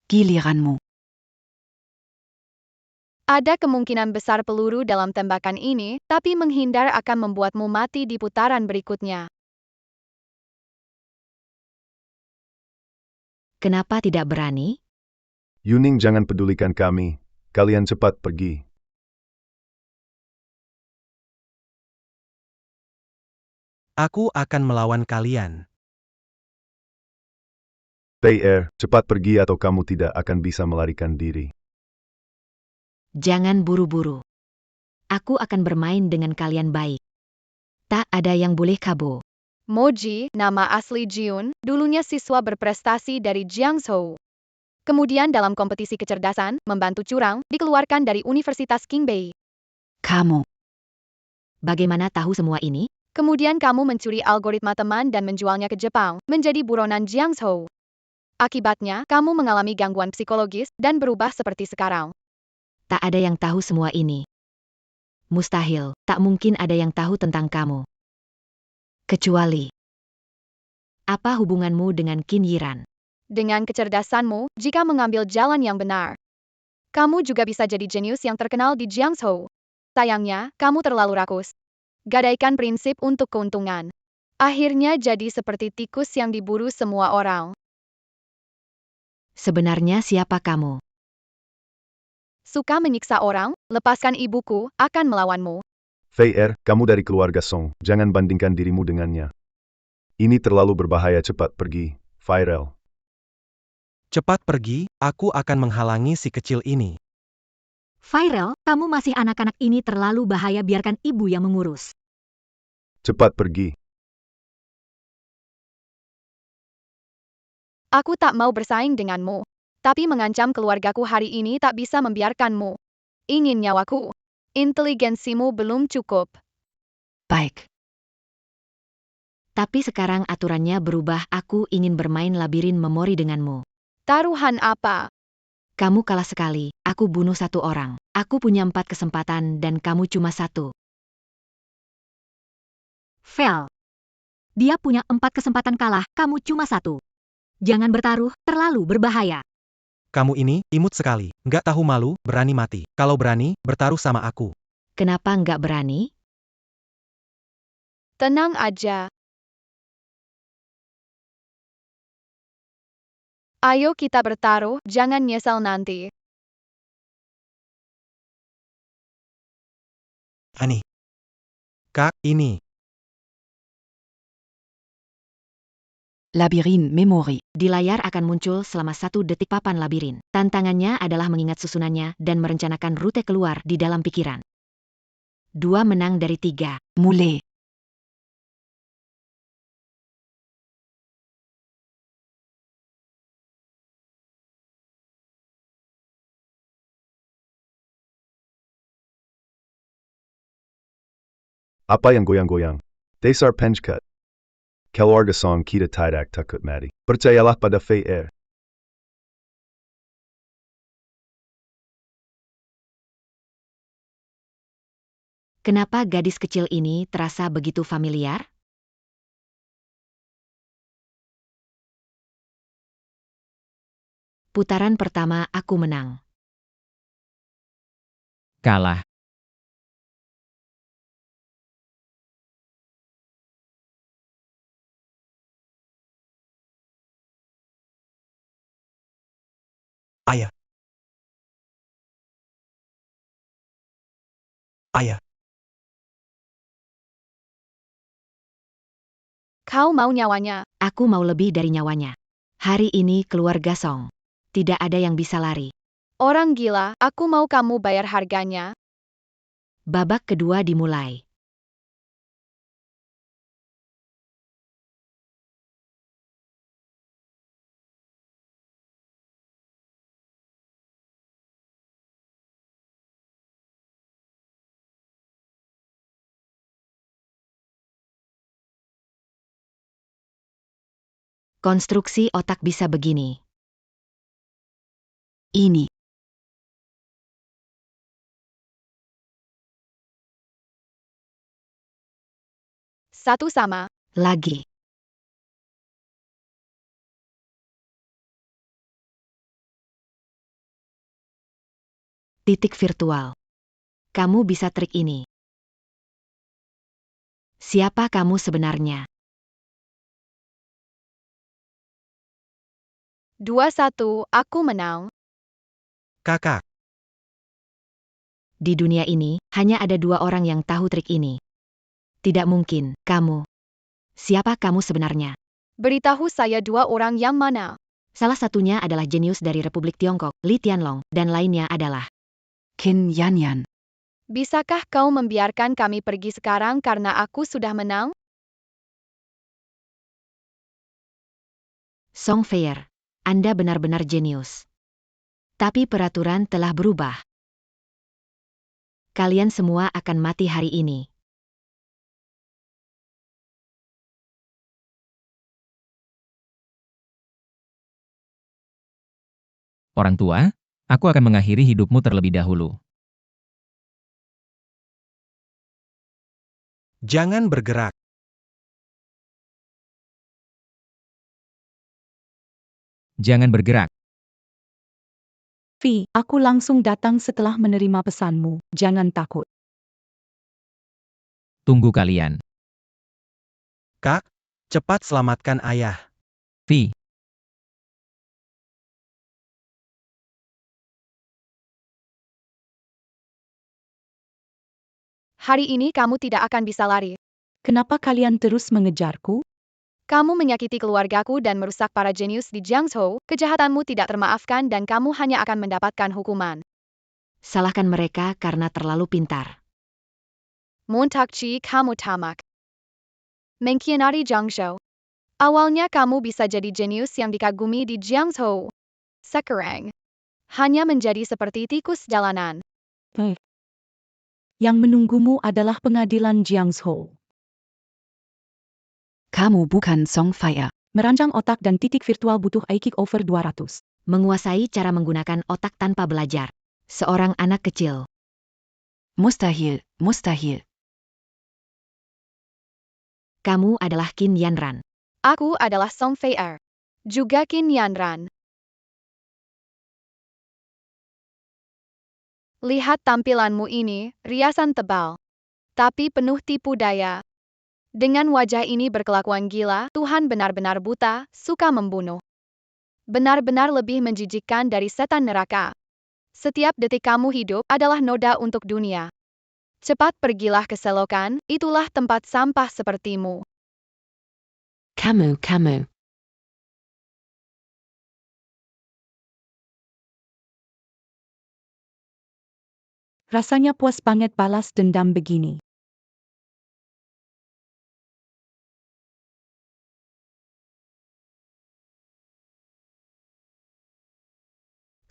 L: Giliranmu.
D: Ada kemungkinan besar peluru dalam tembakan ini, tapi menghindar akan membuatmu mati di putaran berikutnya.
C: Kenapa tidak berani?
E: Yuning, jangan pedulikan kami. Kalian cepat pergi.
F: Aku akan melawan kalian.
E: PR, cepat pergi atau kamu tidak akan bisa melarikan diri.
C: Jangan buru-buru. Aku akan bermain dengan kalian baik. Tak ada yang boleh kabur.
D: Moji, nama asli Jiun, dulunya siswa berprestasi dari Jiangsu. Kemudian dalam kompetisi kecerdasan, membantu curang, dikeluarkan dari Universitas Qingbei.
L: Kamu.
C: Bagaimana tahu semua ini?
D: Kemudian kamu mencuri algoritma teman dan menjualnya ke Jepang, menjadi buronan Jiangsu. Akibatnya, kamu mengalami gangguan psikologis dan berubah seperti sekarang.
C: Tak ada yang tahu semua ini. Mustahil, tak mungkin ada yang tahu tentang kamu. Kecuali, apa hubunganmu dengan Qin Yiran?
D: Dengan kecerdasanmu, jika mengambil jalan yang benar, kamu juga bisa jadi jenius yang terkenal di Jiangsu. Sayangnya, kamu terlalu rakus. Gadaikan prinsip untuk keuntungan. Akhirnya jadi seperti tikus yang diburu semua orang.
C: Sebenarnya siapa kamu?
D: Suka menyiksa orang, lepaskan ibuku, akan melawanmu.
E: VR, kamu dari keluarga Song, jangan bandingkan dirimu dengannya. Ini terlalu berbahaya, cepat pergi, Viral.
F: Cepat pergi, aku akan menghalangi si kecil ini.
A: Viral, kamu masih anak-anak ini terlalu bahaya, biarkan ibu yang mengurus.
E: Cepat pergi.
D: Aku tak mau bersaing denganmu. Tapi mengancam keluargaku hari ini tak bisa membiarkanmu. Ingin nyawaku. Inteligensimu belum cukup.
L: Baik.
C: Tapi sekarang aturannya berubah, aku ingin bermain labirin memori denganmu.
D: Taruhan apa?
C: Kamu kalah sekali, aku bunuh 1 orang. Aku punya 4 kesempatan dan kamu cuma 1.
A: Vel. Dia punya 4 kesempatan kalah, kamu cuma 1. Jangan bertaruh, terlalu berbahaya.
F: Kamu ini, imut sekali. Nggak tahu malu, berani mati. Kalau berani, bertaruh sama aku.
C: Kenapa nggak berani?
D: Tenang aja. Ayo kita bertaruh, jangan nyesal nanti.
F: Ani. Kak, ini.
L: Labirin memori.
C: Di layar akan muncul selama 1 detik papan labirin. Tantangannya adalah mengingat susunannya dan merencanakan rute keluar di dalam pikiran. 2 menang dari 3.
L: Mulai.
E: Apa yang goyang-goyang? Dasar penjkat. Keluarga Song kita tidak takut mati. Percayalah pada Fair.
C: Kenapa gadis kecil ini terasa begitu familiar? Putaran pertama aku menang.
K: Kalah.
N: Ayah. Ayah.
D: Kau mau nyawanya?
C: Aku mau lebih dari nyawanya. Hari ini keluarga Song. Tidak ada yang bisa lari.
D: Orang gila, aku mau kamu bayar harganya.
C: Babak kedua dimulai. Konstruksi otak bisa begini.
L: Ini.
D: Satu sama.
C: Lagi. Titik virtual. Kamu bisa trik ini. Siapa kamu sebenarnya?
D: 2-1, aku menang.
F: Kakak.
C: Di dunia ini, hanya ada 2 orang yang tahu trik ini. Tidak mungkin, kamu. Siapa kamu sebenarnya?
D: Beritahu saya 2 orang yang mana.
C: Salah satunya adalah jenius dari Republik Tiongkok, Li Tianlong, dan lainnya adalah
L: Qin Yanyan.
D: Bisakah kau membiarkan kami pergi sekarang karena aku sudah menang?
C: Song Fair. Anda benar-benar jenius. Tapi peraturan telah berubah. Kalian semua akan mati hari ini.
K: Orang tua, aku akan mengakhiri hidupmu terlebih dahulu.
F: Jangan bergerak.
K: Jangan bergerak.
G: Vi, aku langsung datang setelah menerima pesanmu. Jangan takut.
K: Tunggu kalian.
F: Kak, cepat selamatkan ayah.
K: Vi.
D: Hari ini kamu tidak akan bisa lari.
G: Kenapa kalian terus mengejarku?
D: Kamu menyakiti keluargaku dan merusak para jenius di Jiangzhou. Kejahatanmu tidak termaafkan dan kamu hanya akan mendapatkan hukuman.
C: Salahkan mereka karena terlalu pintar.
D: Montakchi kamu tamak. Mengkhianati Jiangzhou. Awalnya kamu bisa jadi jenius yang dikagumi di Jiangzhou. Sekarang, hanya menjadi seperti tikus jalanan.
G: Yang menunggumu adalah pengadilan Jiangzhou.
L: Kamu bukan Song Fair.
G: Merancang otak dan titik virtual butuh IQ over 200.
C: Menguasai cara menggunakan otak tanpa belajar. Seorang anak kecil.
L: Mustahil, mustahil.
C: Kamu adalah Qin Yanran.
D: Aku adalah Song Fair. Juga Qin Yanran. Lihat tampilanmu ini, riasan tebal. Tapi penuh tipu daya. Dengan wajah ini berkelakuan gila, Tuhan benar-benar buta, suka membunuh. Benar-benar lebih menjijikkan dari setan neraka. Setiap detik kamu hidup adalah noda untuk dunia. Cepat pergilah ke selokan, itulah tempat sampah sepertimu.
J: Kamu.
G: Rasanya puas banget balas dendam begini.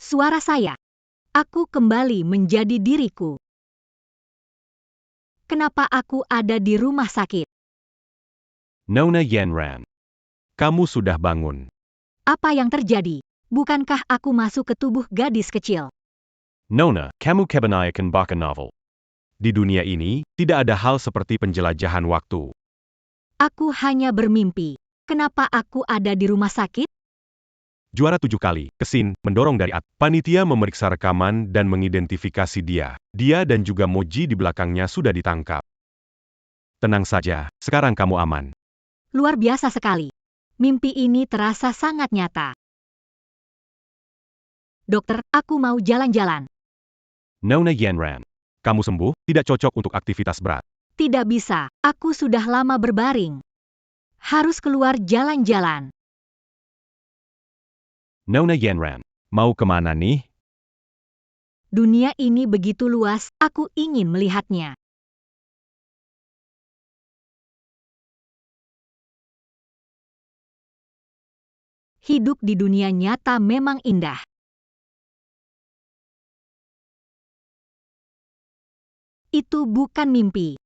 A: Suara saya. Aku kembali menjadi diriku. Kenapa aku ada di rumah sakit?
B: Nona Yanran. Kamu sudah bangun.
A: Apa yang terjadi? Bukankah aku masuk ke tubuh gadis kecil?
B: Nona, kamu kebanyakan baca novel. Di dunia ini, tidak ada hal seperti penjelajahan waktu.
A: Aku hanya bermimpi. Kenapa aku ada di rumah sakit?
B: Juara 7 kali, Kesin, mendorong dari panitia memeriksa rekaman dan mengidentifikasi dia. Dia dan juga Moji di belakangnya sudah ditangkap. Tenang saja, sekarang kamu aman.
A: Luar biasa sekali. Mimpi ini terasa sangat nyata. Dokter, aku mau jalan-jalan.
B: Nona Yanran. Kamu sembuh, tidak cocok untuk aktivitas berat.
A: Tidak bisa, aku sudah lama berbaring. Harus keluar jalan-jalan.
B: Nona Yanran. Mau kemana nih?
A: Dunia ini begitu luas, aku ingin melihatnya. Hidup di dunia nyata memang indah. Itu bukan mimpi.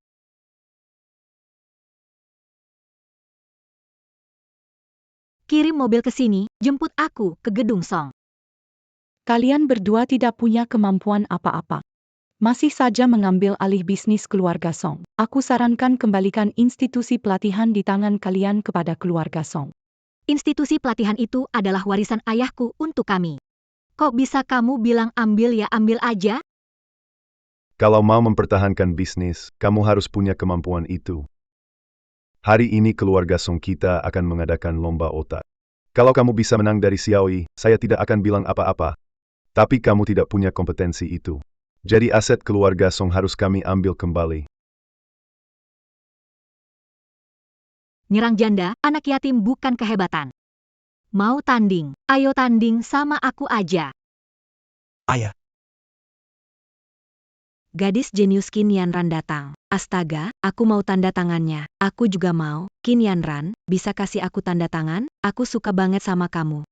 A: Kirim mobil ke sini, jemput aku ke gedung Song.
G: Kalian berdua tidak punya kemampuan apa-apa. Masih saja mengambil alih bisnis keluarga Song. Aku sarankan kembalikan institusi pelatihan di tangan kalian kepada keluarga Song.
A: Institusi pelatihan itu adalah warisan ayahku untuk kami. Kok bisa kamu bilang ambil ya ambil aja?
E: Kalau mau mempertahankan bisnis, kamu harus punya kemampuan itu. Hari ini keluarga Song kita akan mengadakan lomba otak. Kalau kamu bisa menang dari Xiaoyi, saya tidak akan bilang apa-apa. Tapi kamu tidak punya kompetensi itu. Jadi aset keluarga Song harus kami ambil kembali.
A: Nyerang janda, anak yatim bukan kehebatan. Mau tanding, ayo tanding sama aku aja.
N: Ayah.
A: Gadis jenius Qin Yanran datang. Astaga, aku mau tanda tangannya. Aku juga mau. Qin Yanran, bisa kasih aku tanda tangan? Aku suka banget sama kamu.